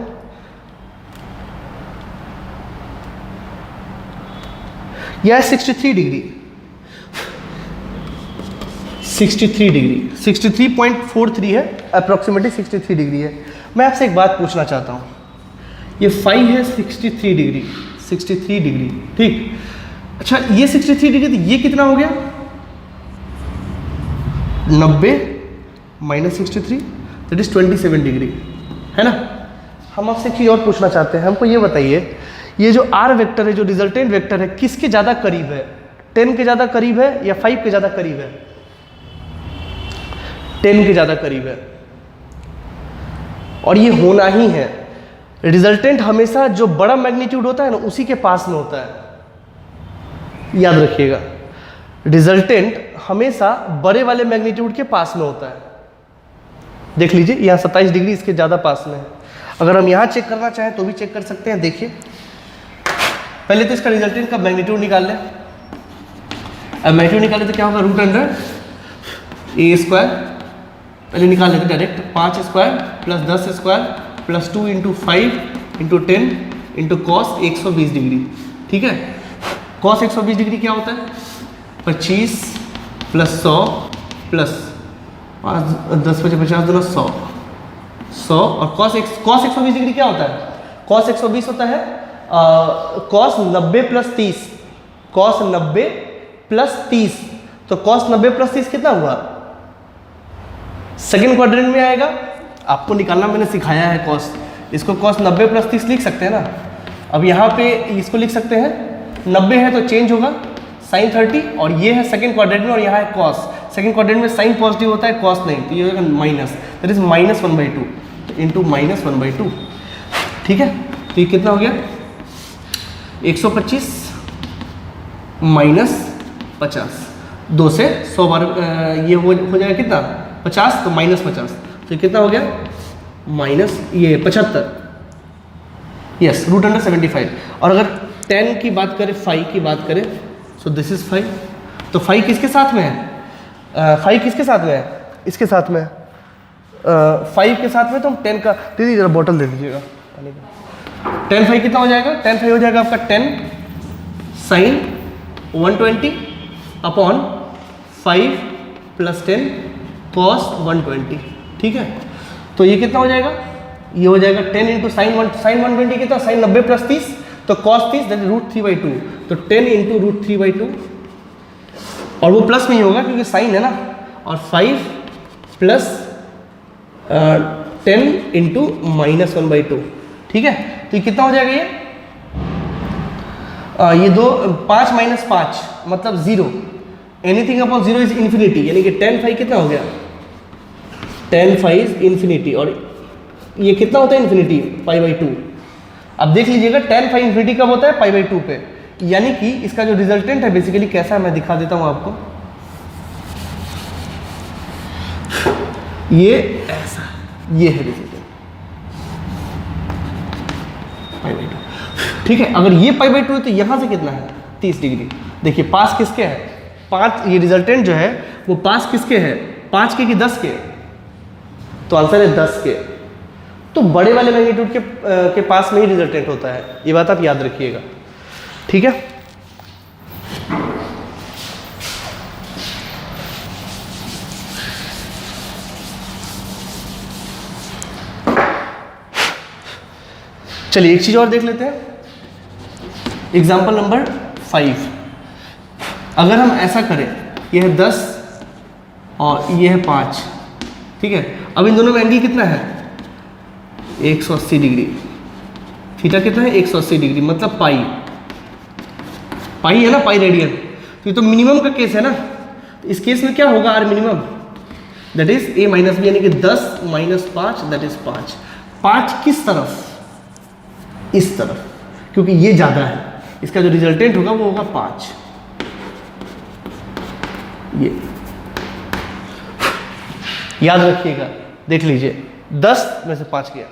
यह है 63 डिग्री, 63 डिग्री, 63.43 है, अप्रोक्सीमेटली 63 डिग्री है। मैं आपसे एक बात पूछना चाहता हूँ, ये फाई है 63 डिग्री, 63 डिग्री, ठीक। अच्छा, ये 63 डिग्री, तो ये कितना हो गया, 90 माइनस 63 दैट इज 27 डिग्री, है ना। हम आपसे एक चीज़ और पूछना चाहते हैं, हमको ये बताइए, ये जो r वेक्टर है, जो रिजल्टेंट वेक्टर है, किसके ज़्यादा करीब है, 10 के ज़्यादा करीब है या 5 के ज़्यादा करीब है, 10 के ज़्यादा करीब है, और ये होना ही है। रिजल्टेंट हमेशा जो बड़ा मैग्नीट्यूड होता है ना, उसी के पास में होता है, याद रखिएगा, रिजल्टेंट हमेशा बड़े वाले मैग्नीट्यूड के पास में होता है। देख लीजिए यहाँ 27 डिग्री इसके ज़्यादा पास में है। अगर हम यहाँ चेक करना चाहें तो भी चेक कर सकते हैं। देखिए पहले तो इसका रिजल्टेंट का मैग्नीट्यूड निकाल लें, अब मैग्नीट्यूड निकाले तो क्या होगा, ए स्क्वायर, पहले निकाल लेते direct, 5 square plus 10 square plus 2 into 5 into 10 into cos 120 degree. ठीक है, कॉस 120 डिग्री क्या होता है? 25 प्लस 100 प्लस 5 10 50 50 दूना 100 और कॉस 120 डिग्री क्या होता है? कॉस 120 होता है कॉस 90 प्लस 30, कॉस 90 प्लस 30, तो कॉस 90 प्लस 30 कितना हुआ? सेकेंड क्वाड्रेंट में आएगा, आपको निकालना मैंने सिखाया है कॉस, इसको कॉस 90 प्लस 30 लिख सकते हैं ना। अब यहाँ पे इसको लिख सकते हैं, 90 है तो चेंज होगा साइन 30, और ये है सेकेंड क्वाड्रेंट में और यहाँ है कॉस, सेकेंड क्वाड्रेंट में साइन पॉजिटिव होता है कॉस नहीं, तो ये होगा माइनस, दैट इज -1/2 इंटू -1/2। ठीक है, तो ये कितना हो गया? 125 माइनस 50, 2 से 100 बार ये हो जाएगा कितना? 50, तो -50, तो कितना हो गया? -75, यस, √75। और अगर 10 की बात करें, 5 की बात करें, सो दिस इज 5, तो 5 किसके साथ में है? 5 किसके साथ में है? इसके साथ में है, 5 के साथ में, तो हम 10 का दे दीजिए, जरा बॉटल दे दीजिएगा। 10 5 कितना हो जाएगा? 10 5 हो जाएगा आपका 10 साइन 120 अपॉन 5 प्लस 10 कॉस 120। ठीक है, तो ये कितना हो जाएगा? ये हो जाएगा 10 इंटू साइन 120 कितना? साइन 90 प्लस 30, तो कॉस 30 दैट इज √3/2, तो 10 इंटू √3/2, और वो प्लस में ही होगा क्योंकि साइन है ना, और 5 प्लस 10 इंटू -1/2। ठीक है, तो ये कितना हो जाएगा? ये 5 माइनस 5 मतलब 0, एनीथिंग अपॉन 0 इज इन्फिनिटी, यानी कि 10 5 कितना हो गया? 10 5 इन्फिनिटी, और ये कितना होता है इन्फिनिटी? π/2। अब देख लीजिएगा 10 5 इन्फिनिटी कब होता है? π/2 पे, यानी कि इसका जो रिजल्टेंट है बेसिकली कैसा है मैं दिखा देता हूं आपको। ये ऐसा, ये है रिजल्टेंट π/2। ठीक है, अगर ये π/2 है तो यहां से कितना है? 30 डिग्री। देखिए पास किसके है? 5, ये रिजल्टेंट जो है वो पास किसके है? 5 के कि 10 के? तो आंसर है 10 के। तो बड़े वाले मैग्नीट्यूड के पास में ही रिजल्टेंट होता है, ये बात आप याद रखिएगा। ठीक है, चलिए एक चीज और देख लेते हैं, एग्जाम्पल नंबर 5। अगर हम ऐसा करें, यह है 10 और यह है 5, ठीक है, अब इन दोनों में एंगल कितना है? 180 डिग्री। थीटा कितना है? 180 डिग्री, मतलब पाई है ना, पाई रेडियन। तो ये तो मिनिमम का केस है ना, तो इस केस में क्या होगा? R minimum that is a minus B, यानी कि 10 माइनस 5 दैट इज 5। 5 किस तरफ? इस तरफ, क्योंकि ये ज़्यादा है, इसका जो रिजल्टेंट होगा वो होगा 5। ये याद रखिएगा, देख लीजिए 10 में से 5 गया।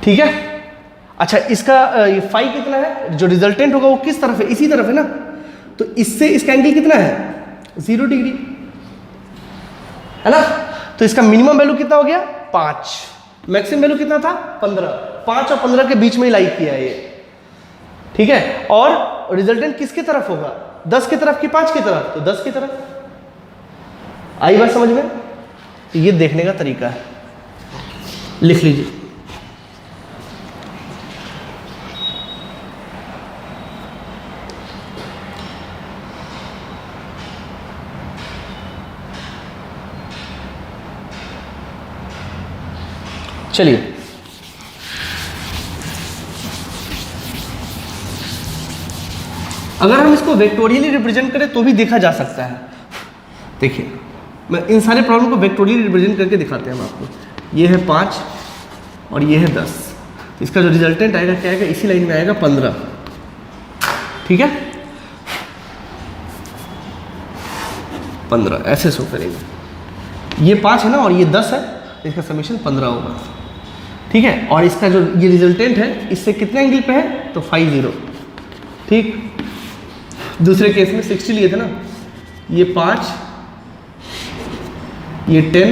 ठीक है, अच्छा इसका ये फाई कितना है? जो रिजल्टेंट होगा वो किस तरफ है? इसी तरफ है ना, तो इससे इसका एंगल कितना है? 0 डिग्री है ना। तो इसका मिनिमम वैल्यू कितना हो गया? 5। मैक्सिमम वैल्यू कितना था? 15। 5 और 15 के बीच में ही लाइक किया है ये। ठीक है, और रिजल्टेंट किसकी तरफ होगा? 10 की तरफ कि 5 की तरफ? तो 10 की तरफ। आई बात समझ में? तो ये देखने का तरीका है, लिख लीजिए। चलिए अगर हम इसको वेक्टोरियली रिप्रेजेंट करें तो भी देखा जा सकता है। देखिए मैं इन सारे प्रॉब्लम को वेक्टोरियली रिप्रेजेंट करके दिखाते हैं हम आपको। ये है 5 और ये है 10, इसका जो रिजल्टेंट आएगा क्या आएगा? इसी लाइन में आएगा 15। ठीक है, 15 ऐसे शो करेंगे। ये 5 है ना और ये 10 है, इसका समेशन 15 होगा। ठीक है, और इसका जो ये रिजल्टेंट है इससे कितने एंगल पे है? तो 5 0। ठीक, दूसरे केस में 60 लिए थे ना, ये 5, ये 10,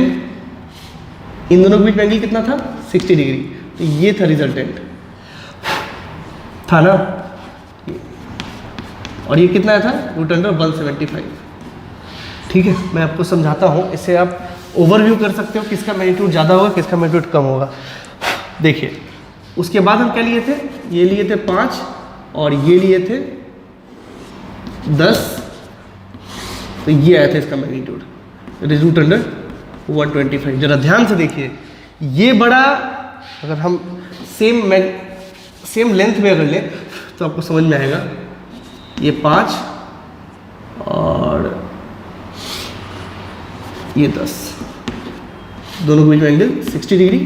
इन दोनों के बीच में एंगल कितना था 60 डिग्री। तो ये था रिजल्टेंट, था ना। और ये कितना था रूट अंडर 175। ठीक है, मैं आपको समझाता हूँ, इससे आप ओवरव्यू कर सकते हो किसका मैग्नीट्यूड ज़्यादा होगा किसका मैग्नीट्यूड कम होगा। देखिए उसके बाद हम क्या लिए थे, ये लिए थे 5 और ये लिए थे 10। तो ये आया था इसका मैग्नीट्यूड रूट अंडर 125। जरा ध्यान से देखिए, ये बड़ा, अगर हम सेम लेंथ में अगर लें तो आपको समझ में आएगा। ये 5 और ये 10, दोनों के बीच में एंगल 60 डिग्री।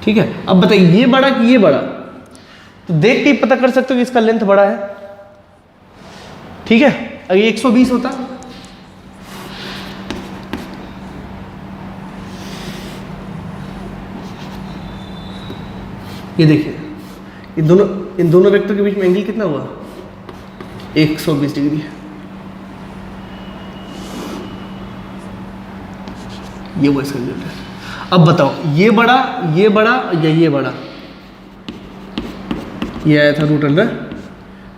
ठीक है, अब बताइए ये बड़ा कि ये बड़ा, तो देख के ही पता कर सकते हो कि इसका लेंथ बड़ा है। ठीक है, अगर ये 120 होता, ये देखिए इन दोनों वेक्टर के बीच में एंगल कितना हुआ 120 डिग्री। ये वो इसका रिजल्ट है। अब बताओ ये बड़ा या ये बड़ा। ये आया था रूट अंडर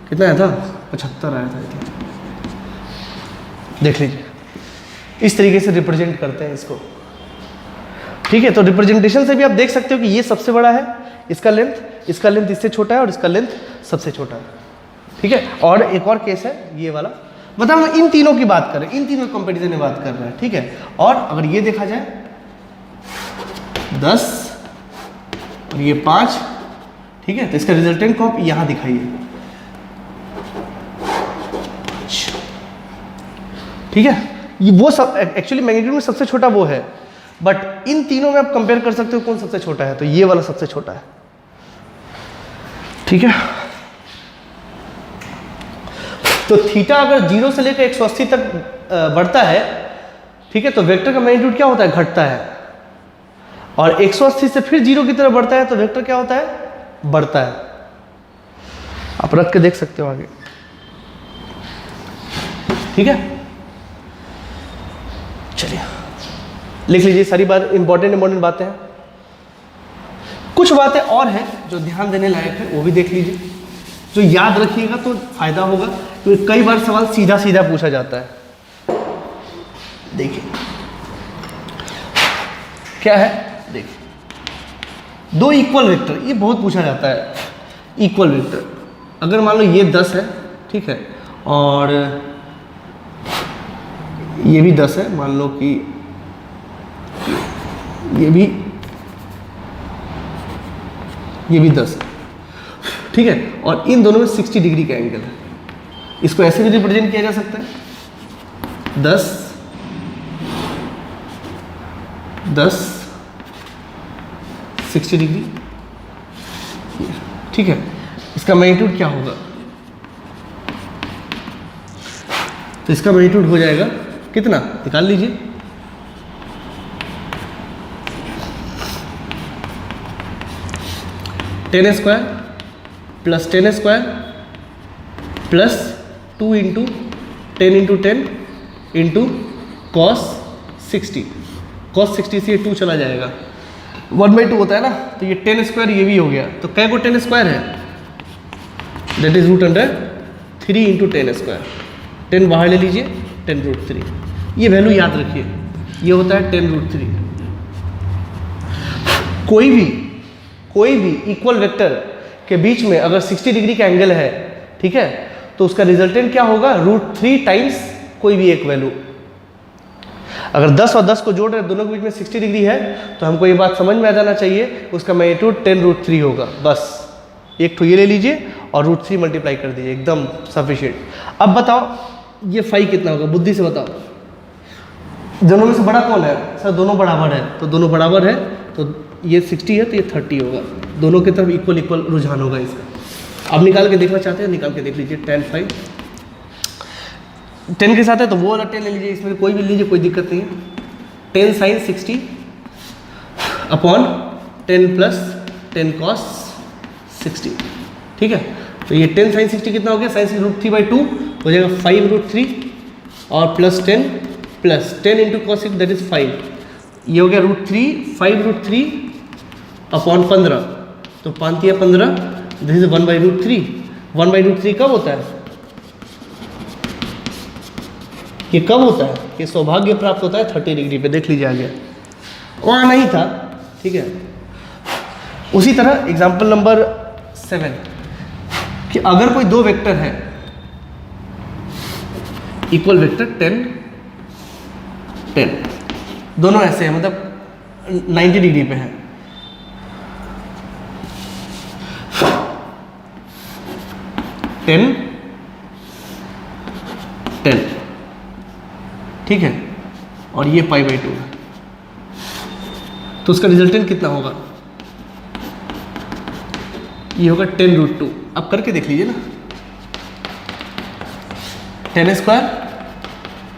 कितना आया था 75 आया था। देख लीजिए, इस तरीके से रिप्रेजेंट करते हैं इसको। ठीक है, तो रिप्रेजेंटेशन से भी आप देख सकते हो कि ये सबसे बड़ा है, इसका लेंथ इससे छोटा है और इसका लेंथ सबसे छोटा है। ठीक है, और एक और केस है ये वाला, मतलब हम इन तीनों की बात कर रहे हैं, इन तीनों कंपैरिजन में बात कर रहे हैं। ठीक है, और अगर ये देखा जाए 10 और ये 5, ठीक है, तो इसका रिजल्टेंट को आप यहां दिखाइए। ठीक है, ये वो सब एक्चुअली मैग्नीट्यूड में सबसे छोटा वो है, बट इन तीनों में आप कंपेयर कर सकते हो कौन सबसे छोटा है, तो ये वाला सबसे छोटा है। ठीक है, तो थीटा अगर 0 से लेकर 180 तक बढ़ता है, ठीक है, तो वेक्टर का मैग्नीट्यूड क्या होता है, घटता है। और 180 से फिर 0 की तरफ बढ़ता है तो वेक्टर क्या होता है, बढ़ता है। आप रख के देख सकते हो आगे। ठीक है, चलिए लिख लीजिए सारी बात, इंपॉर्टेंट बातें हैं। कुछ बातें और हैं जो ध्यान देने लायक है, वो भी देख लीजिए, जो याद रखिएगा तो फायदा होगा, क्योंकि कई बार सवाल सीधा सीधा पूछा जाता है। देखिए क्या है, देखिए दो इक्वल वेक्टर, ये बहुत पूछा जाता है। इक्वल वेक्टर अगर मान लो ये 10 है, ठीक है, और ये भी 10 है, मान लो कि ये भी 10 है, ठीक है, और इन दोनों में 60 डिग्री का एंगल है। इसको ऐसे भी रिप्रेजेंट किया जा सकता है 10 60 डिग्री, ठीक है। इसका मैग्नीट्यूड क्या होगा, तो इसका मैग्नीट्यूड हो जाएगा कितना, निकाल लीजिए, ten square plus 10 square plus 2 into 10 into 10 into cos 60। Cos 60 से ये 2 चला जाएगा, 1/2 होता है ना, तो ये 10 स्क्वायर ये भी हो गया। तो कै को 10 स्क्वायर है, that is root under 3 into 10 square. 10 बाहर ले लीजिए, 10 रूट 3। ये वैल्यू याद रखिए, ये होता है 10 रूट 3। कोई भी इक्वल वेक्टर के बीच में अगर 60 डिग्री का एंगल है, ठीक है, तो उसका रिजल्टेंट क्या होगा, √3 टाइम्स कोई भी एक वैल्यू। अगर 10 और 10 को जोड़ रहे दोनों के बीच में 60 डिग्री है, तो हमको ये बात समझ में आ जाना चाहिए, उसका मैग्नीट्यूड 10 √3 होगा। बस एक तो ये ले लीजिए और √3 मल्टीप्लाई कर दीजिए, एकदम सफिशिएंट। अब बताओ ये फाई कितना होगा, बुद्धि से बताओ। दोनों में से बड़ा कौन है, सर दोनों बराबर है, तो दोनों बराबर है, तो ये 60 है तो ये 30 होगा। दोनों की तरफ इक्वल रुझान होगा इसका। आप निकाल के देखना चाहते हैं, निकाल के देख लीजिए। 10 5 10 के साथ है तो वो वाला 10 ले लीजिए, इसमें कोई भी लीजिए, कोई दिक्कत नहीं है। 10 sin 60 अपॉन 10 प्लस 10 cos 60। ठीक है, तो ये 10 sin 60 कितना हो गया, sin 60 √3/2 हो जाएगा 5√3 और +10 plus 10 into cos 6 that is 5, ये हो गया √3 5√3/15, तो 5 या 15, दिस इज 1/√3। 1/√3 कब होता है, ये कब होता है, ये सौभाग्य प्राप्त होता है 30 डिग्री पे, देख लीजिए आगे, वहाँ नहीं था, ठीक है। उसी तरह एग्जाम्पल नंबर 7 कि अगर कोई दो वेक्टर है इक्वल वेक्टर 10 10, दोनों ऐसे हैं, मतलब 90 डिग्री पे है, टेन 10, ठीक है, और ये π/2 है, तो उसका रिजल्टेंट कितना होगा, ये होगा 10√2। अब करके देख लीजिए ना, 10²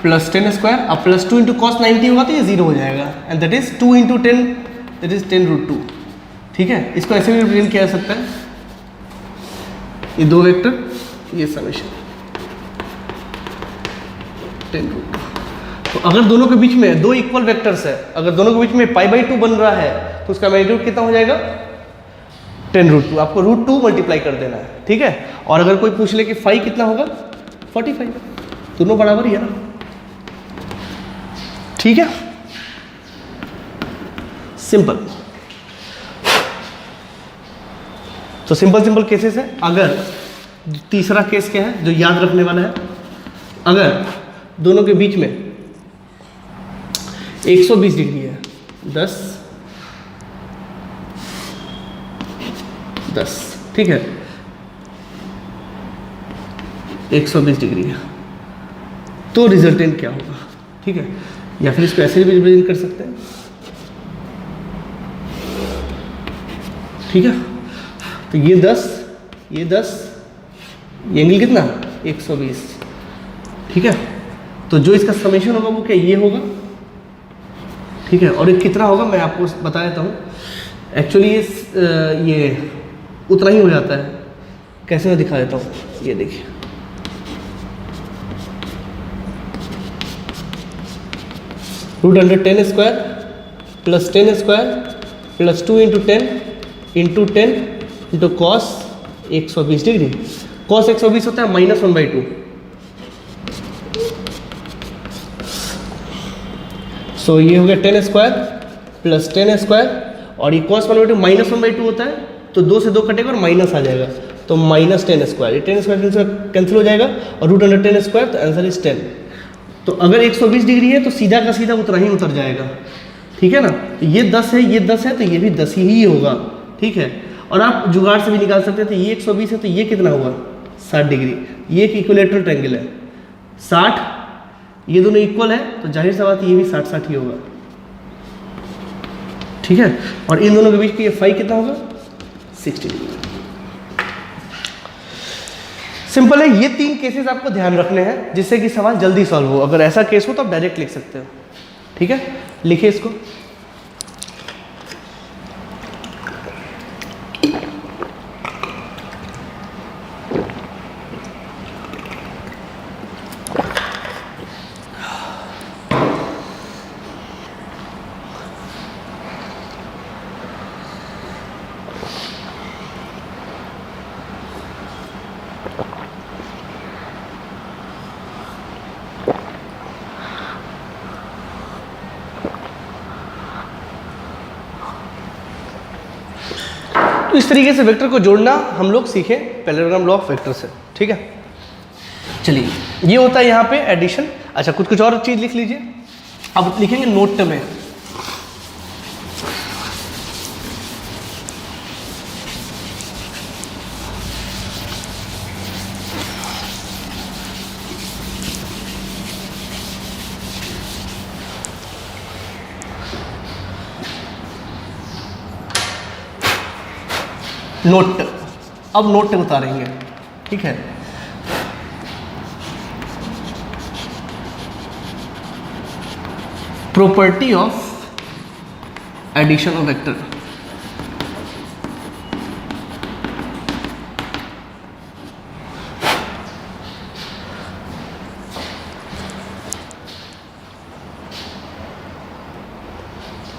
प्लस 10² अब प्लस 2 इंटू cos 90 होगा तो ये 0 हो जाएगा, and that is 2 into 10 that is 10√2, ठीक है। इसको ऐसे भी रिप्रेजेंट किया जा सकता है, ये दो वेक्टर, ये समेशन 10√2। तो अगर दोनों के बीच में दो इक्वल वेक्टर्स है, अगर दोनों के बीच में π/2 बन रहा है तो उसका मैग्नीट्यूड कितना हो जाएगा, 10√2। आपको √2 मल्टीप्लाई कर देना है, ठीक है। और अगर कोई पूछ ले कि फाई कितना होगा, 45, दोनों बराबर ही है ना, ठीक है, सिंपल। तो सिंपल केसेस है। अगर तीसरा केस क्या है जो याद रखने वाला है, अगर दोनों के बीच में 120 डिग्री है, 10 10, ठीक है, 120 डिग्री है, तो रिजल्टेंट क्या होगा, ठीक है। या फिर इसको ऐसे भी रिप्रेजेंट कर सकते हैं, ठीक है। तो ये 10, ये 10, ये एंगल कितना, 120, ठीक है। तो जो इसका समेशन होगा वो क्या, ये होगा, ठीक है। और ये कितना होगा मैं आपको बता देता हूँ, एक्चुअली ये उतना ही हो जाता है, कैसे मैं दिखा देता हूँ, ये देखिए, √10² plus 10² plus 2 into 10 into cos 120 degree, cos 120 होता है -1/2, सो ये हो गया 10² प्लस 10² और ये cos 1/2 -1/2 होता है, तो 2 से 2 कटेगा और माइनस आ जाएगा, तो -10², ये 10² कैंसिल हो जाएगा और √10², तो आंसर इज 10। तो अगर 120 डिग्री है तो सीधा का सीधा उतना ही उतर जाएगा, ठीक है ना। तो ये 10 है, ये 10 है, तो ये भी 10 ही होगा, ठीक है। और आप जुगाड़ से भी निकाल सकते हैं, तो ये 120 है तो ये कितना होगा, 60 डिग्री, ये एक इक्विलेटरल ट्रायंगल है, 60, ये दोनों इक्वल है, तो जाहिर सा बात ये भी 60-60 ही होगा, ठीक है। और इन दोनों के बीच की ये फाई कितना होगा, 60 डिग्री। सिंपल है, ये 3 केसेस आपको ध्यान रखने हैं जिससे कि सवाल जल्दी सॉल्व हो। अगर ऐसा केस हो तो आप डायरेक्ट लिख सकते हो, ठीक है। लिखिए इसको, तो इस तरीके से वेक्टर को जोड़ना हम लोग सीखे पैरेललोग्राम लॉ ऑफ वेक्टर से, ठीक है। चलिए, ये होता है यहाँ पे एडिशन। अच्छा, कुछ और चीज़ लिख लीजिए, अब लिखेंगे नोट में। नोट, अब नोट उतारेंगे, ठीक है। Property of addition of vector.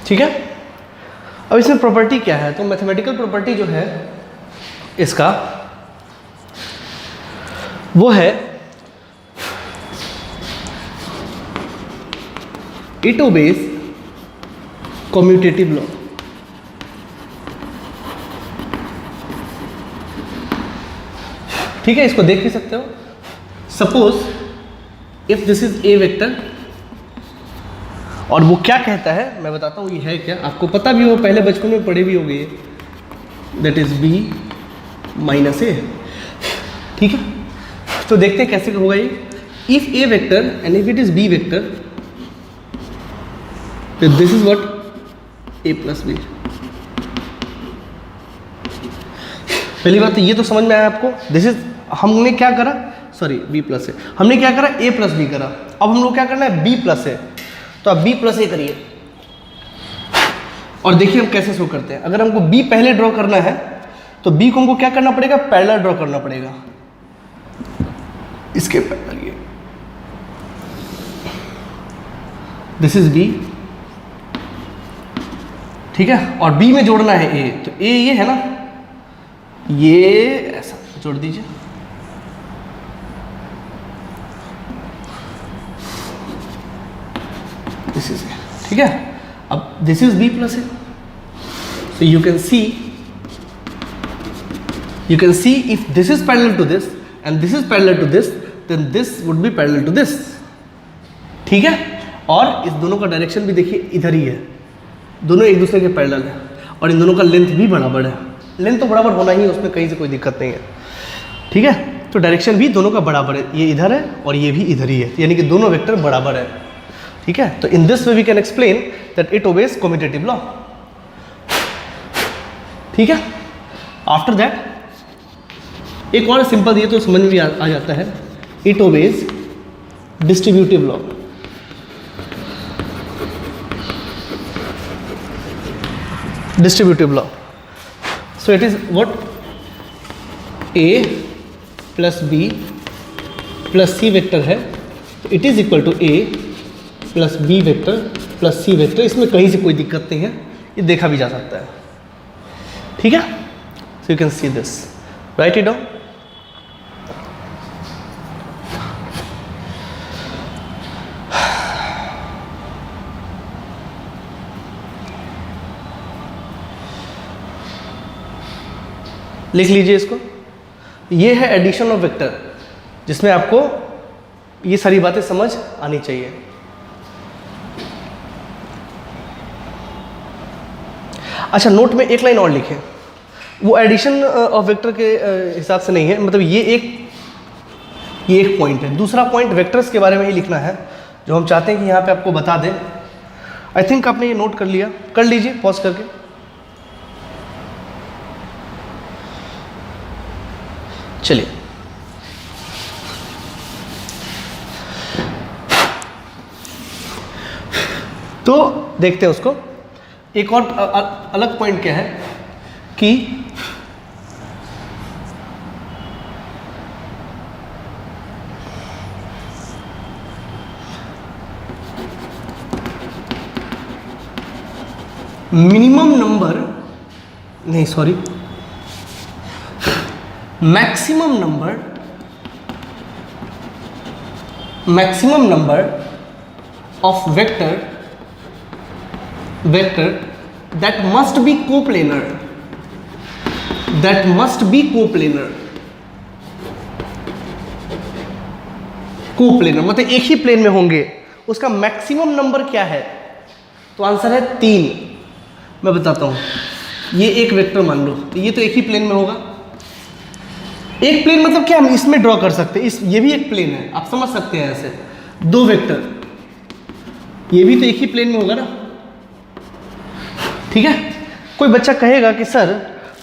ठीक है। अब इसमें प्रॉपर्टी क्या है, तो मैथमेटिकल प्रॉपर्टी जो है इसका वो है इट ओबेज कम्यूटेटिव लॉ। ठीक है, इसको देख भी सकते हो। Suppose if this is A vector, और वो क्या कहता है मैं बताता हूँ ये है क्या, आपको पता भी हो, पहले बचपन में पढ़े भी हो गए, that is B minus A. ठीक है, तो देखते हैं कैसे होगा ये। If A vector and if it is B vector, तो this is what A plus B. पहली बात तो ये तो समझ में आया आपको, दिस इज हमने क्या करा, सॉरी बी प्लस ए, हमने क्या करा ए प्लस बी करा। अब हम लोग क्या करना है बी प्लस ए, तो आप बी प्लस ए करिए और देखिए हम कैसे शो करते हैं। अगर हमको बी पहले ड्रॉ करना है तो बी को हमको क्या करना पड़ेगा, पैरेलल ड्रॉ करना पड़ेगा, इसके पैरेलल ये, दिस इज बी। ठीक है, और बी में जोड़ना है ए, तो ए ये है ना, ये ऐसा जोड़ दीजिए। दिस इज ए, ठीक है। अब this is B plus A, so you can see if this is parallel to this and this is parallel to this, then this would be parallel to this. ठीक है, और इस दोनों का डायरेक्शन भी देखिए इधर ही है, दोनों एक दूसरे के पैरेलल है, और इन दोनों का लेंथ भी बराबर है। लेंथ तो बराबर होना ही है, उसमें कहीं से कोई दिक्कत नहीं है। ठीक है, तो डायरेक्शन भी दोनों का बराबर है, ये इधर है और ये भी इधर ही है, यानी कि दोनों वेक्टर बराबर है। ठीक है, तो in this way we can explain that it obeys commutative law. ठीक है, आफ्टर दैट एक और सिंपल, ये तो समझ में आ जाता है, it obeys distributive law. Distributive law, so it is what, a plus B plus C vector है, तो it is equal to a plus B vector plus C vector. इसमें कहीं से कोई दिक्कत नहीं है, ये देखा भी जा सकता है। ठीक है, सो you can see this, right it down. लिख लीजिए इसको। ये है एडिशन ऑफ वेक्टर, जिसमें आपको ये सारी बातें समझ आनी चाहिए। अच्छा, नोट में एक लाइन और लिखें, वो एडिशन ऑफ वेक्टर के हिसाब से नहीं है, मतलब ये एक पॉइंट है। दूसरा पॉइंट वेक्टर्स के बारे में ही लिखना है, जो हम चाहते हैं कि यहाँ पे आपको बता दें। आई थिंक आपने ये नोट कर लिया, कर लीजिए पॉज करके। चलिए, तो देखते हैं उसको। एक और अलग पॉइंट क्या है कि मिनिमम नंबर नहीं, sorry, maximum number of vector that must be coplanar, मतलब एक ही प्लेन में होंगे, उसका मैक्सिमम नंबर क्या है, तो आंसर है 3। मैं बताता हूं, ये एक वेक्टर मान लो, तो ये तो एक ही प्लेन में होगा। एक प्लेन मतलब क्या, हम इसमें ड्रॉ कर सकते हैं, ये भी एक प्लेन है, आप समझ सकते हैं ऐसे। 2 वेक्टर, ये भी तो एक ही प्लेन में होगा ना। ठीक है, कोई बच्चा कहेगा कि सर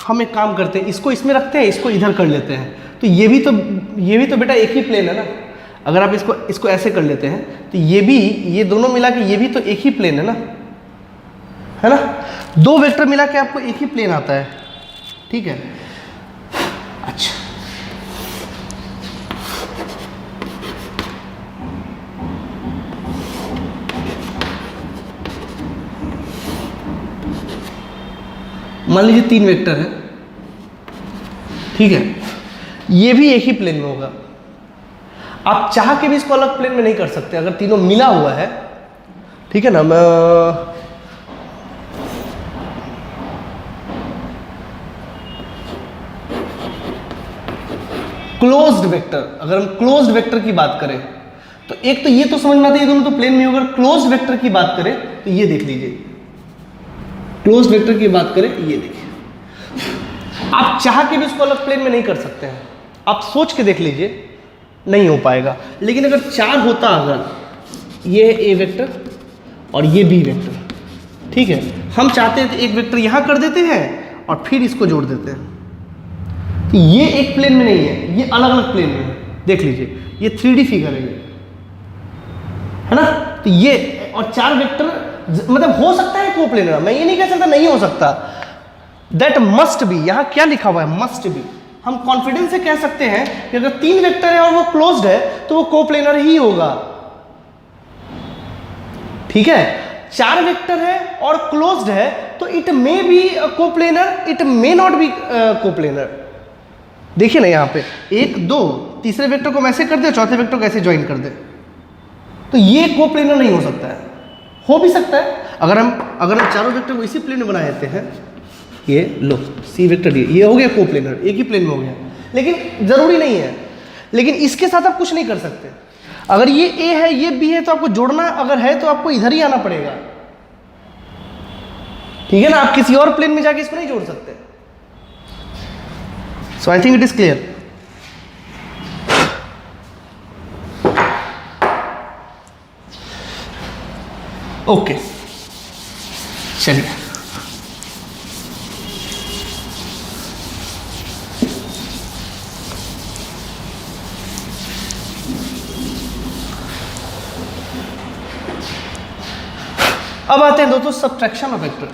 हम एक काम करते हैं, इसको इसमें रखते हैं, इसको इधर कर लेते हैं, तो ये भी तो बेटा एक ही प्लेन है ना। अगर आप इसको ऐसे कर लेते हैं, तो ये दोनों मिला के ये भी तो एक ही प्लेन है ना। 2 वेक्टर मिला के आपको एक ही प्लेन आता है। ठीक है, अच्छा, मान लीजिए 3 वेक्टर है, ठीक है, ये भी एक ही प्लेन में होगा। आप चाह के भी इसको अलग प्लेन में नहीं कर सकते अगर तीनों मिला हुआ है, ठीक है ना। मैं क्लोज्ड वेक्टर, अगर हम क्लोज्ड वेक्टर की बात करें तो एक तो ये तो समझ में आता है ये दोनों तो प्लेन में होगा। क्लोज्ड वेक्टर की बात करें तो ये देख लीजिए, क्लोज्ड वेक्टर की बात करें ये देखिए, आप चाह के भी इसको अलग प्लेन में नहीं कर सकते हैं। आप सोच के देख लीजिए, नहीं हो पाएगा। लेकिन अगर 4 होता, अगर ये ए वेक्टर और ये बी वेक्टर, ठीक है, हम चाहते हैं तो एक वेक्टर यहाँ कर देते हैं और फिर इसको जोड़ देते हैं। तो ये एक प्लेन में नहीं है, ये अलग अलग प्लेन में है। देख लीजिए, ये 3D फिगर है, ये है ना। तो ये और 4 वेक्टर मतलब हो सकता है कोप्लेनर, मैं ये नहीं कह सकता नहीं हो सकता। दैट मस्ट बी, यहाँ क्या लिखा हुआ है, मस्ट बी। हम कॉन्फिडेंस से कह सकते हैं कि अगर 3 वेक्टर है और वो क्लोज्ड है तो वो कोप्लेनर ही होगा, ठीक है। 4 वेक्टर है और क्लोज्ड है तो it may be coplanar, it may not be coplanar. देखिए ना यहाँ पे 1 2 तीसरे वेक्टर को ऐसे कर दे, चौथे वेक्टर को ऐसे ज्वाइन कर दे, तो ये कोप्लेनर नहीं हो सकता है। हो भी सकता है अगर हम चारों वेक्टर को इसी प्लेन में बना देते हैं, ये लो सी वेक्टर ये हो गया कोप्लेनर, एक ही प्लेन में हो गया। लेकिन जरूरी नहीं है, लेकिन इसके साथ आप कुछ नहीं कर सकते। अगर ये ए है ये बी है तो आपको जोड़ना अगर है तो आपको इधर ही आना पड़ेगा, ठीक है ना। आप किसी और प्लेन में जाके इसको नहीं जोड़ सकते। So I think it is clear. Okay, चलिए अब आते हैं दोस्तों सब्ट्रैक्शन ऑफ वेक्टर।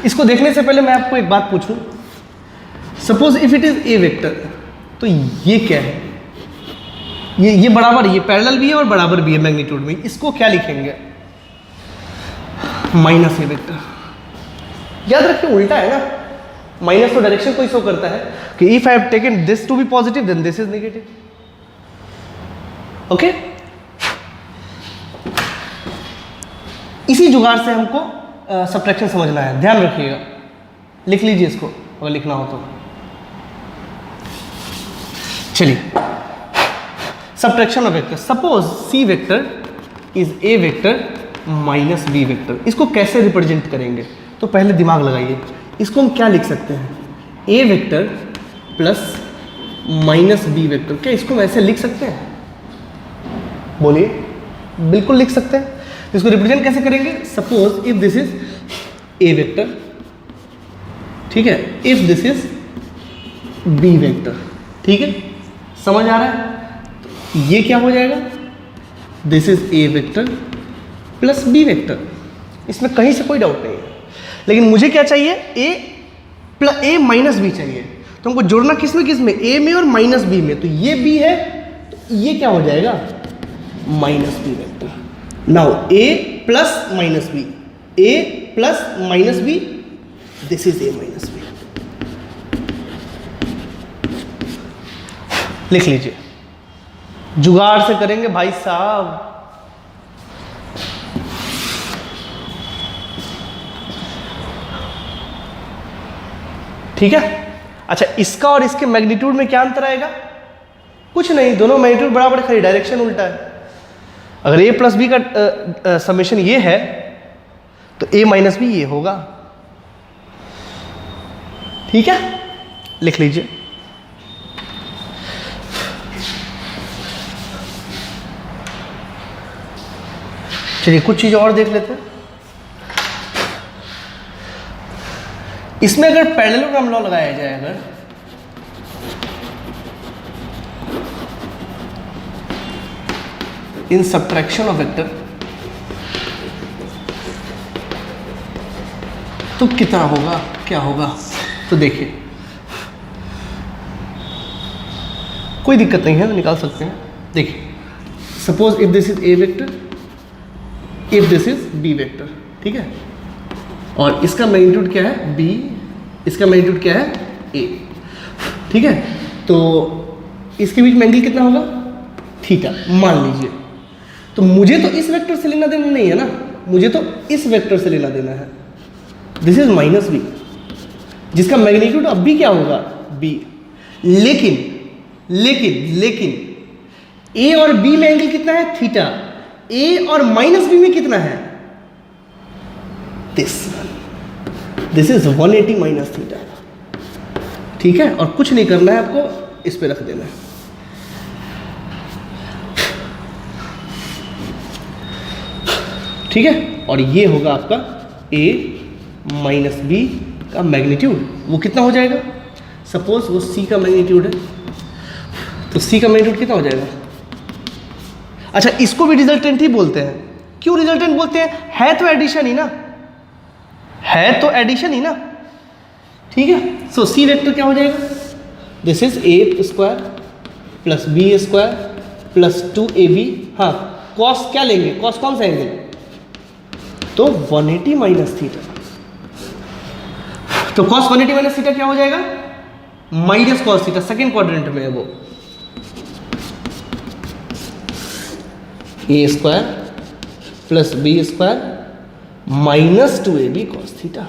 इसको देखने से पहले मैं आपको एक बात पूछूं, suppose if it is A vector, तो ये क्या है, ये बराबर, ये पैरेलल भी है और बराबर भी है मैग्नीट्यूड में, इसको क्या लिखेंगे, माइनस ए वेक्टर। याद रखिए उल्टा है ना, माइनस तो डायरेक्शन को ही शो करता है कि if I have taken this to be positive then this is negative. Okay, इसी जुगाड़ से हमको सब्ट्रैक्शन समझना है, ध्यान रखिएगा। लिख लीजिए इसको अगर लिखना हो तो। चलिए, subtraction of vector. Suppose C vector is A vector minus B vector, इसको कैसे रिप्रेजेंट करेंगे, तो पहले दिमाग लगाइए। इसको हम क्या लिख सकते हैं, A vector plus minus B vector. क्या इसको हम ऐसे लिख सकते हैं, बोलिए। बिल्कुल लिख सकते हैं। इसको रिप्रेजेंट कैसे करेंगे, suppose if this is A vector, ठीक है, if this is B vector, ठीक है, समझ आ रहा है। तो ये क्या हो जाएगा, this is A vector plus B vector, इसमें कहीं से कोई डाउट नहीं है। लेकिन मुझे क्या चाहिए, ए माइनस बी चाहिए, तो हमको जोड़ना किस में, ए में और माइनस बी में। तो ये बी है तो ये क्या हो जाएगा, minus B vector. Now A plus minus B, A plus minus B, this is A minus B. लिख लीजिए, जुगाड़ से करेंगे भाई साहब। ठीक है, अच्छा इसका और इसके मैग्नीट्यूड में क्या अंतर आएगा, कुछ नहीं, दोनों मैग्नीट्यूड बराबर, खाली डायरेक्शन उल्टा है। अगर a प्लस बी का समेशन ये है तो a माइनस बी ये होगा, ठीक है, लिख लीजिए। चलिए कुछ चीज और देख लेते हैं। इसमें अगर पैरेललोग्राम लॉ लगाया जाए, अगर इन सब्ट्रैक्शन ऑफ वेक्टर, तो कितना होगा, क्या होगा, तो देखिए कोई दिक्कत नहीं है, निकाल सकते हैं। देखिए suppose if this is A vector, if this is B vector, ठीक है, और इसका मैग्नीट्यूड क्या है बी, इसका मैग्नीट्यूड क्या है ए, ठीक है, तो इसके बीच में एंगल कितना होगा थीटा मान लीजिए। तो मुझे तो इस वेक्टर से लेना देना नहीं है ना, मुझे तो इस वेक्टर से लेना देना है, दिस इज माइनस बी, जिसका मैग्नीट्यूड अब भी क्या होगा बी। लेकिन लेकिन लेकिन ए और बी में एंगल कितना है थीटा, ए और माइनस बी में कितना है दिस इज 180 माइनस थीटा, ठीक है, और कुछ नहीं करना है आपको, इस पे रख देना है। ठीक है, और ये होगा आपका a माइनस बी का मैग्नीट्यूड, वो कितना हो जाएगा, सपोज वो c का मैग्नीट्यूड है, तो c का मैग्नीट्यूड कितना हो जाएगा। अच्छा, इसको भी रिजल्टेंट ही बोलते हैं। क्यों रिजल्टेंट बोलते हैं, है तो एडिशन ही ना, है तो एडिशन ही ना, ठीक है। सो c वेक्टर क्या हो जाएगा, this is A square plus B square plus 2ab, हाँ कॉस क्या लेंगे, कॉस कौन सा एंगल, तो 180 माइनस थीटा, तो कॉस 180 माइनस थीटा क्या हो जाएगा minus cos theta, second quadrant में है वो, A square plus B square minus 2ab cos theta.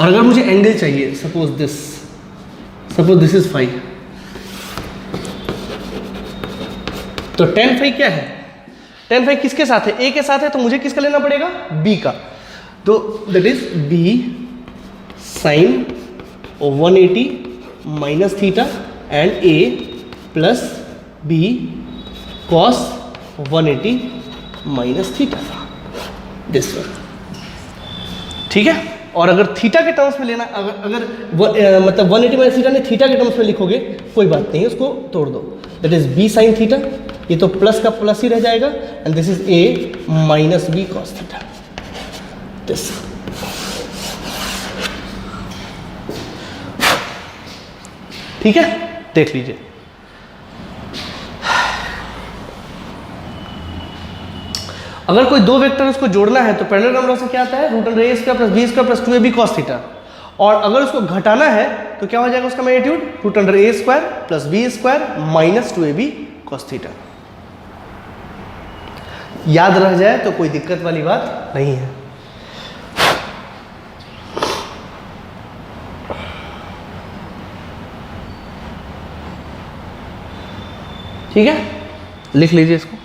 और अगर मुझे एंगल चाहिए, सपोज दिस इज फाई, तो tan फाई क्या है, tan फाई किसके साथ है, a के साथ है, तो मुझे किसका लेना पड़ेगा b का, तो that is b sine 180 minus theta and a plus b cos 180 minus theta, this one, ठीक है। और अगर थीटा के टर्म्स में लेना, अगर मतलब 180 माइनस थीटा ने थीटा के टर्म्स में लिखोगे कोई बात नहीं है, उसको तोड़ दो, that is b sine theta, ये तो प्लस का प्लस ही रह जाएगा, and this is a minus b cos theta, this, ठीक है, देख लीजिए। अगर कोई दो वेक्टर उसको जोड़ना है तो पैरेलल नंबर से क्या आता है, root under A square plus B square plus 2ab cos theta, और अगर उसको घटाना है तो क्या हो जाएगा उसका magnitude, root under A square plus B square minus 2ab cos theta. याद रह जाए तो कोई दिक्कत वाली बात नहीं है। ठीक है, लिख लीजिए इसको।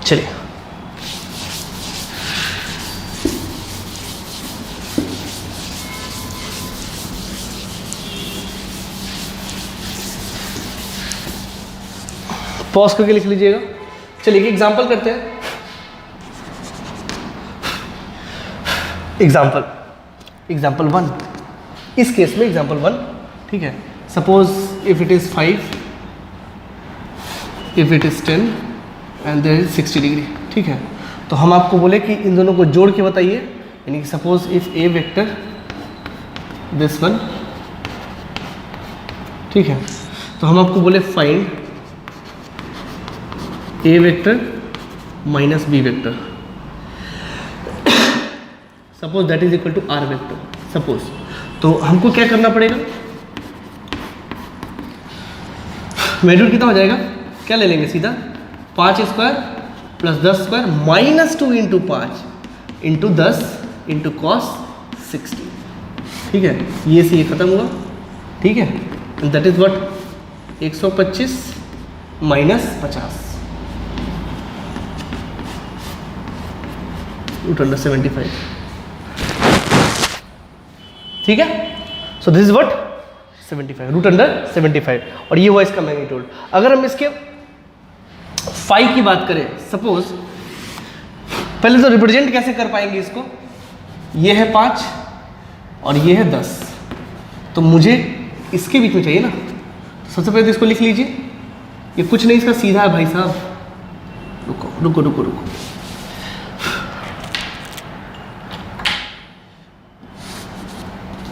चलिए, पॉज करके लिख लीजिएगा। चलिए एक एग्जांपल करते हैं। एग्जाम्पल 1, इस केस में एग्जाम्पल 1, ठीक है। Suppose if it is 5, if it is 10 and there is 60 degree, ठीक है। तो हम आपको बोले कि इन दोनों को जोड़ के बताइए, यानी कि suppose if A vector this one, ठीक है, तो हम आपको बोले find A vector minus B vector, suppose that is equal to R vector, suppose. तो हमको क्या करना पड़ेगा, मैग्नीट्यूड कितना हो जाएगा, क्या ले लेंगे सीधा, 5 square plus 10 square minus 2 into 5 into 10 into cos 60, ठीक है। ये से ये खत्म हुआ, ठीक है, that is what 125 minus 50 root under 75, ठीक है। So this is what 75 root under 75, और ये हुआ इसका मैग्नीट्यूड। अगर हम इसके फाई की बात करें, सपोज पहले तो रिप्रेजेंट कैसे कर पाएंगे इसको, ये है 5 और ये है 10, तो मुझे इसके बीच में चाहिए ना। सबसे पहले तो इसको लिख लीजिए, ये कुछ नहीं इसका सीधा है भाई साहब, रुको रुको रुको रुको,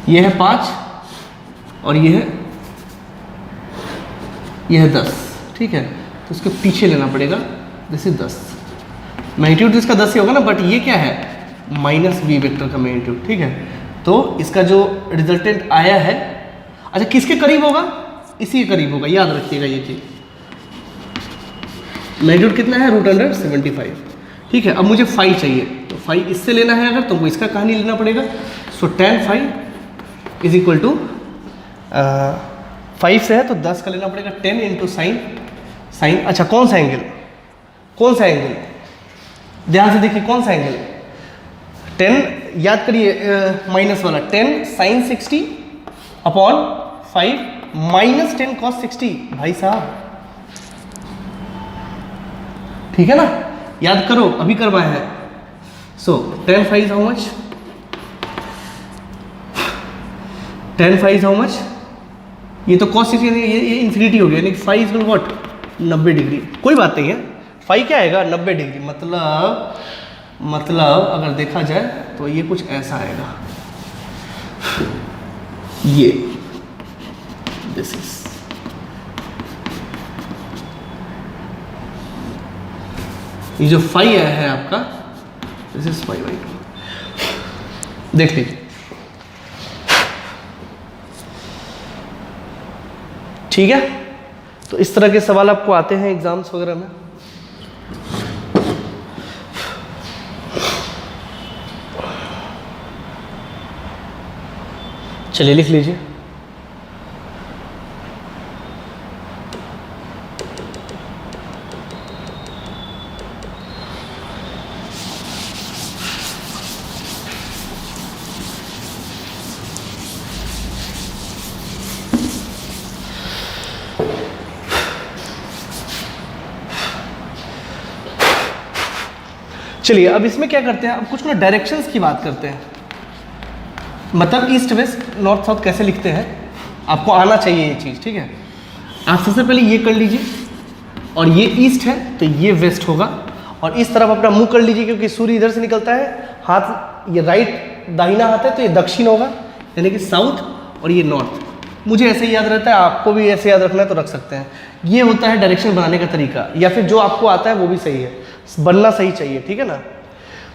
ये है 5 और ये है 10, ठीक है। तो उसके पीछे लेना पड़ेगा, दिस इज 10, मैग्नीट्यूड इसका 10 ही होगा ना, बट ये क्या है माइनस बी वेक्टर का मैग्नीट्यूड, ठीक है। तो इसका जो रिजल्टेंट आया है, अच्छा किसके करीब होगा, इसी के करीब होगा, याद रखिएगा ये चीज। मैग्नीट्यूड कितना है √75, ठीक है। अब मुझे फाई चाहिए, तो फाई इससे लेना है अगर, तो इसका कहानी लेना पड़ेगा। So tan phi is equal to 5 से है तो 10 का लेना पड़ेगा, 10 इंटू साइन, अच्छा कौन सा एंगल, ध्यान से देखिए कौन सा एंगल, 10 याद करिए, माइनस वाला 10 साइन 60 अपॉन 5 माइनस 10 कॉस 60, भाई साहब, ठीक है ना, याद करो, अभी करवाया है। So tan phi is how much, tan phi is how much, ये तो cos 60, ये इन्फिनिटी हो गया, यानी फाई इज व्हाट 90 डिग्री, कोई बात नहीं है, फाई क्या आएगा 90 डिग्री, मतलब अगर देखा जाए तो ये कुछ ऐसा आएगा, ये दिस इज, ये जो फाई आया है आपका, दिस इज फाई बाई 2, देख लीजिए, ठीक है। तो इस तरह के सवाल आपको आते हैं एग्जाम्स वगैरह में। चलिए लिख लीजिए, चलिए अब इसमें क्या करते हैं, अब कुछ डायरेक्शंस की बात करते हैं, मतलब ईस्ट वेस्ट नॉर्थ साउथ कैसे लिखते हैं, आपको आना चाहिए ये चीज़, ठीक है। आप सबसे पहले ये कर लीजिए, और ये ईस्ट है तो ये वेस्ट होगा, और इस तरफ अपना मुंह कर लीजिए, क्योंकि सूर्य इधर से निकलता है, हाथ ये राइट दाहिना हाथ है तो ये दक्षिण होगा, यानी कि साउथ, और ये नॉर्थ। मुझे ऐसे ही याद रहता है, आपको भी ऐसे याद रखना है तो रख सकते हैं। ये होता है डायरेक्शन बनाने का तरीका, या फिर जो आपको आता है वो भी सही है, बनना सही चाहिए, ठीक है ना।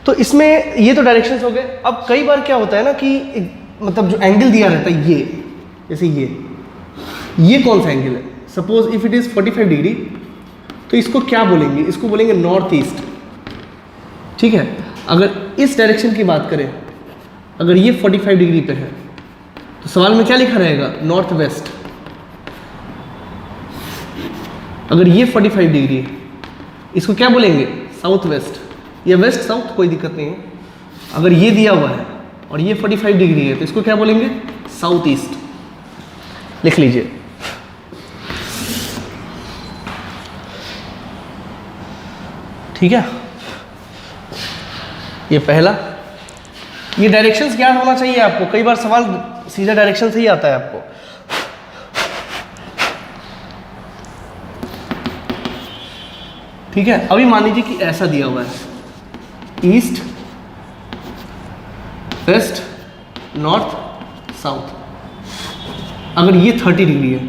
तो इसमें ये तो डायरेक्शंस हो गए। अब कई बार क्या होता है ना कि मतलब जो एंगल दिया रहता है, ये जैसे ये कौन सा एंगल है, suppose if it is 45 degree, तो इसको क्या बोलेंगे, इसको बोलेंगे नॉर्थ ईस्ट, ठीक है। अगर इस डायरेक्शन की बात करें, अगर ये 45 डिग्री पे है, तो सवाल में क्या लिखा रहेगा, नॉर्थ वेस्ट। अगर ये 45 डिग्री है, इसको क्या बोलेंगे, साउथ वेस्ट, या वेस्ट साउथ, कोई दिक्कत नहीं है। अगर ये दिया हुआ है और ये 45 डिग्री है, तो इसको क्या बोलेंगे, साउथ ईस्ट, लिख लीजिए। ठीक है, ये पहला, ये डायरेक्शंस ज्ञान होना चाहिए आपको, कई बार सवाल सीधा डायरेक्शन से ही आता है आपको। ठीक है, अभी मान लीजिए कि ऐसा दिया हुआ है, ईस्ट वेस्ट नॉर्थ साउथ। अगर ये 30 डिग्री है,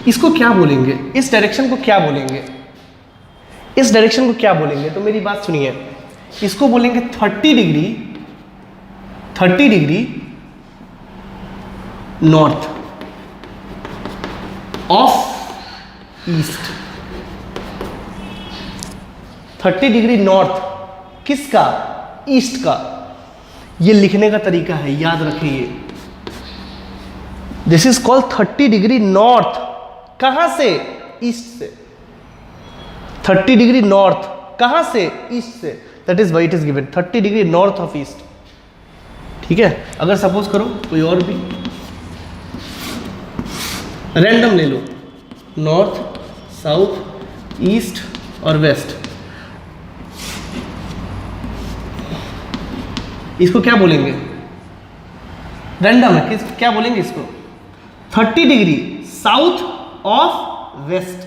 इसको क्या बोलेंगे, इस डायरेक्शन को क्या बोलेंगे, इस डायरेक्शन को क्या बोलेंगे, तो मेरी बात सुनिए, इसको बोलेंगे 30 degree north of east. 30 degree north किसका, ईस्ट का। ये लिखने का तरीका है, याद रखिए, this is called 30 degree north. कहां से, ईस्ट से। 30 डिग्री नॉर्थ कहां से, ईस्ट से, that is why it is given 30 degree north of east. ठीक है, अगर सपोज करो कोई और भी रैंडम ले लो, नॉर्थ साउथ ईस्ट और वेस्ट, इसको क्या बोलेंगे, रैंडम है, क्या बोलेंगे इसको, 30 degree south of west,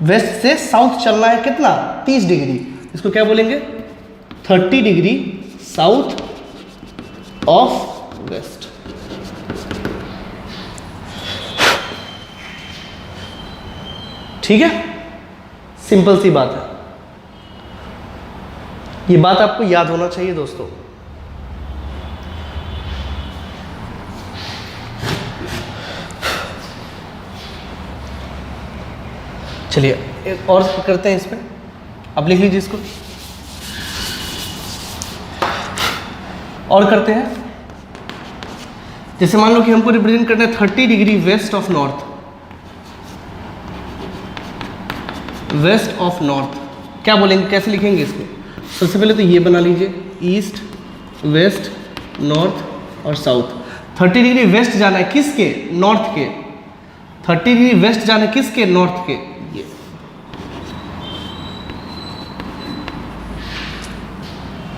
west से साउथ चलना है कितना, 30 डिग्री, इसको क्या बोलेंगे, 30 डिग्री साउथ ऑफ वेस्ट। ठीक है, सिंपल सी बात है, ये बात आपको याद होना चाहिए दोस्तों। चलिए एक और करते हैं इसमें, आप लिख लीजिए इसको, और करते हैं। जैसे मान लो कि हमको रिप्रेजेंट करना है 30 degree west of north, west of north क्या बोलेंगे, कैसे लिखेंगे इसको? सबसे पहले तो ये बना लीजिए, ईस्ट वेस्ट नॉर्थ और साउथ। 30 डिग्री वेस्ट जाना है किसके, नॉर्थ के। 30 डिग्री वेस्ट जाना है किसके, नॉर्थ के। ये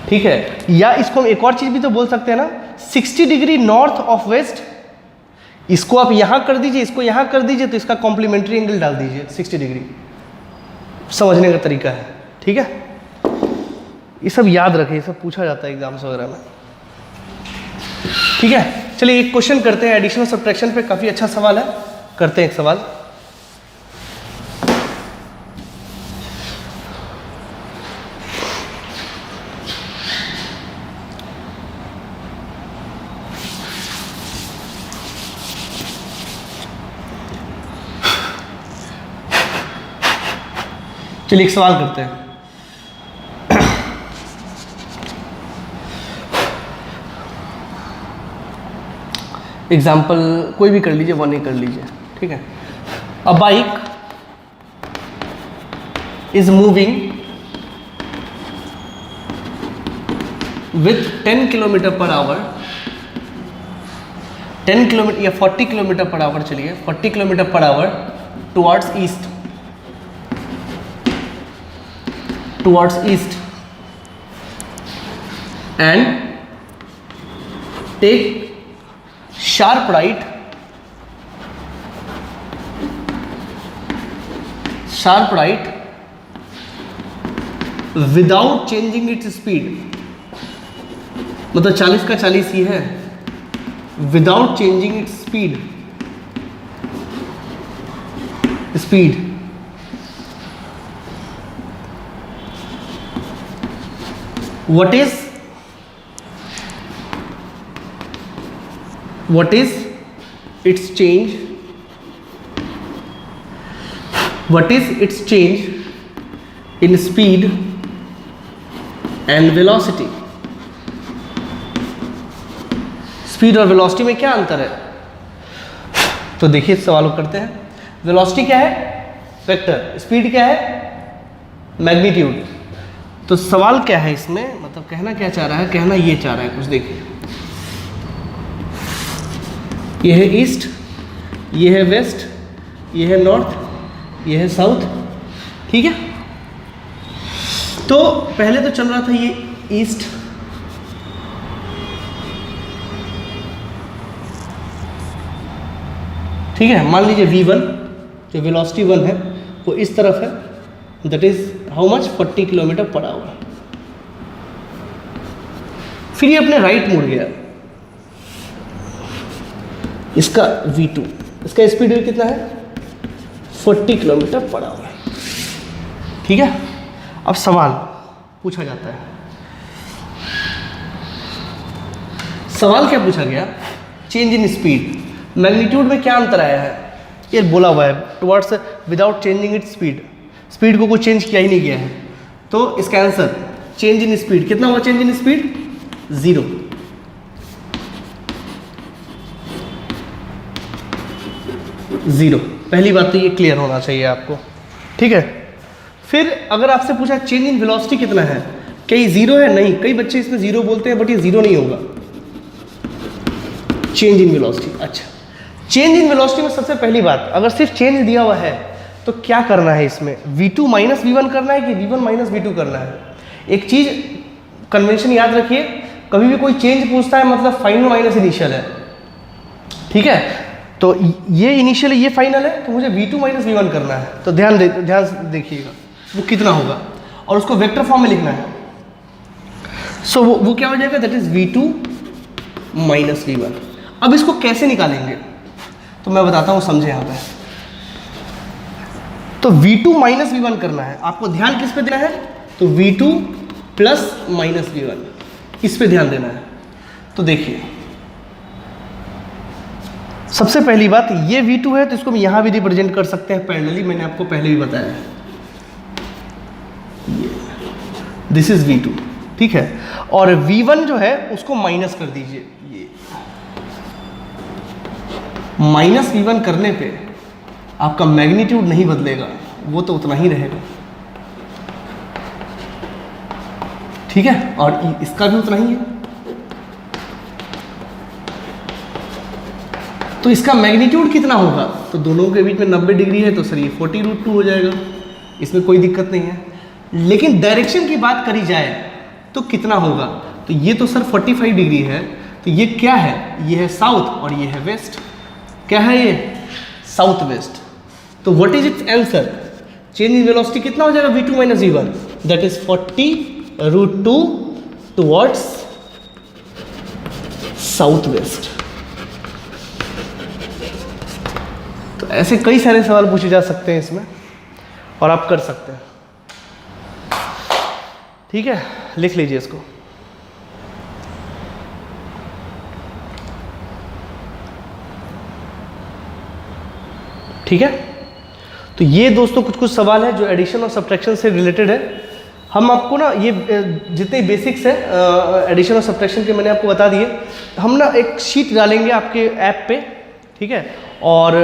ठीक है, या इसको हम एक और चीज भी तो बोल सकते हैं ना, 60 डिग्री नॉर्थ ऑफ वेस्ट। इसको आप यहां कर दीजिए, इसको यहां कर दीजिए, तो इसका कॉम्प्लीमेंट्री एंगल डाल दीजिए 60 डिग्री। समझने का तरीका है, ठीक है, ये सब याद रखें, ये सब पूछा जाता है एग्जाम्स वगैरह में। ठीक है, चलिए एक क्वेश्चन करते हैं एडिशन और सब्ट्रैक्शन पे, काफी अच्छा सवाल है, करते हैं एक सवाल। चलिए एक सवाल करते हैं। एग्जाम्पल कोई भी कर लीजिए, 1 ही कर लीजिए, ठीक है। A bike is moving with 10 kilometre per hour, 10 kilometre या 40 किलोमीटर पर आवर, चलिए 40 kilometre per hour towards east, towards east and take sharp right without changing its speed, मतलब 40 का 40 ही है, without changing its speed, what is its change, in speed and velocity? Speed और velocity में क्या अंतर है? तो देखिए सवाल को करते हैं। वेलोसिटी क्या है, वेक्टर, स्पीड क्या है, मैग्नीट्यूड। तो सवाल क्या है इसमें, मतलब कहना क्या चाह रहा है, कहना ये चाह रहा है कुछ, देखिए ये है ईस्ट, ये है वेस्ट, ये है नॉर्थ, ये है साउथ, ठीक है। तो पहले तो चल रहा था ये ईस्ट, ठीक है, मान लीजिए v1 जो वेलोसिटी 1 है वो इस तरफ है, that is how much, 40 kilometre per our. फिर ये अपने राइट मुड़ गया, इसका v2, इसका स्पीड कितना है, 40 किलोमीटर पर आवर, ठीक है। अब सवाल पूछा जाता है, सवाल क्या पूछा गया, चेंज इन स्पीड, मैग्नीट्यूड में क्या अंतर आया है, ये बोला हुआ है towards without changing it speed, speed को कोई चेंज किया ही नहीं गया है। तो इसका आंसर चेंज इन स्पीड कितना हुआ, चेंज इन स्पीड 0, पहली बात तो ये क्लियर होना चाहिए आपको, ठीक है। फिर अगर आपसे पूछा चेंज इन वेलोसिटी कितना है, क्या ये 0 है, नहीं, कई बच्चे इसमें 0 बोलते हैं, बट ये 0 नहीं होगा, चेंज इन वेलोसिटी। अच्छा, चेंज इन वेलोसिटी में सबसे पहली बात, अगर सिर्फ चेंज दिया हुआ है तो क्या करना है इसमें, v2 माइनस v1 करना है कि v1 माइनस v2 करना है। एक चीज कन्वेंशन याद रखिए, कभी भी कोई चेंज पूछता है मतलब फाइनल माइनस इनिशियल है, ठीक है। तो ये इनिशियली ये फाइनल है, तो मुझे V2 माइनस V1 करना है। तो ध्यान देखिएगा वो कितना होगा और उसको वेक्टर फॉर्म में लिखना है। सो वो क्या हो जाएगा, that is V2 minus V1। अब इसको कैसे निकालेंगे तो मैं बताता हूँ, समझे यहाँ पे। तो V2 माइनस V1 करना है, आपको ध्यान किस पे देना है, तो V2 प्लस माइनस V1 इस पे ध्यान देना है। तो देखिए सबसे पहली बात, ये V2 है तो इसको हम यहां भी रिप्रेजेंट कर सकते हैं पैरेलली, मैंने आपको पहले भी बताया है। दिस इज V2, ठीक है। और V1 जो है उसको माइनस कर दीजिए, ये माइनस V1 करने पे आपका मैग्नीट्यूड नहीं बदलेगा, वो तो उतना ही रहेगा, ठीक है। और इसका भी उतना ही है, तो इसका मैग्नीट्यूड कितना होगा, तो दोनों के बीच में 90 डिग्री है, तो सर ये 40√2 हो जाएगा, इसमें कोई दिक्कत नहीं है। लेकिन डायरेक्शन की बात करी जाए तो कितना होगा, तो ये तो सर 45 डिग्री है, तो ये क्या है, ये है साउथ और ये है वेस्ट। क्या है ये, साउथ वेस्ट। तो what is it's answer, change in velocity कितना हो जाएगा, V2 minus V1, that is 40√2 towards south west. तो ऐसे कई सारे सवाल पूछे जा सकते हैं इसमें और आप कर सकते हैं, ठीक है। लिख लीजिए इसको। ठीक है, तो ये दोस्तों कुछ सवाल है जो एडिशन और सब्ट्रैक्शन से रिलेटेड है। हम आपको ना ये जितने बेसिक्स है एडिशन और सब्ट्रैक्शन के मैंने आपको बता दिए। हम ना एक शीट डालेंगे आपके ऐप पे, ठीक है, और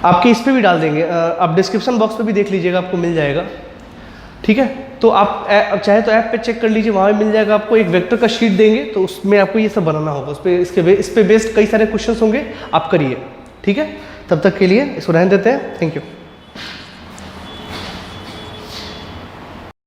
आपके इस पे भी डाल देंगे, आप डिस्क्रिप्शन बॉक्स पे भी देख लीजिएगा, आपको मिल जाएगा, ठीक है। तो आप चाहे तो ऐप पे चेक कर लीजिए, वहाँ भी मिल जाएगा आपको। एक वेक्टर का शीट देंगे तो उसमें आपको ये सब बनाना होगा, उस पर इस पे बेस्ड कई सारे क्वेश्चंस होंगे, आप करिए, ठीक है। तब तक के लिए इसको रहने देते हैं, थैंक यू।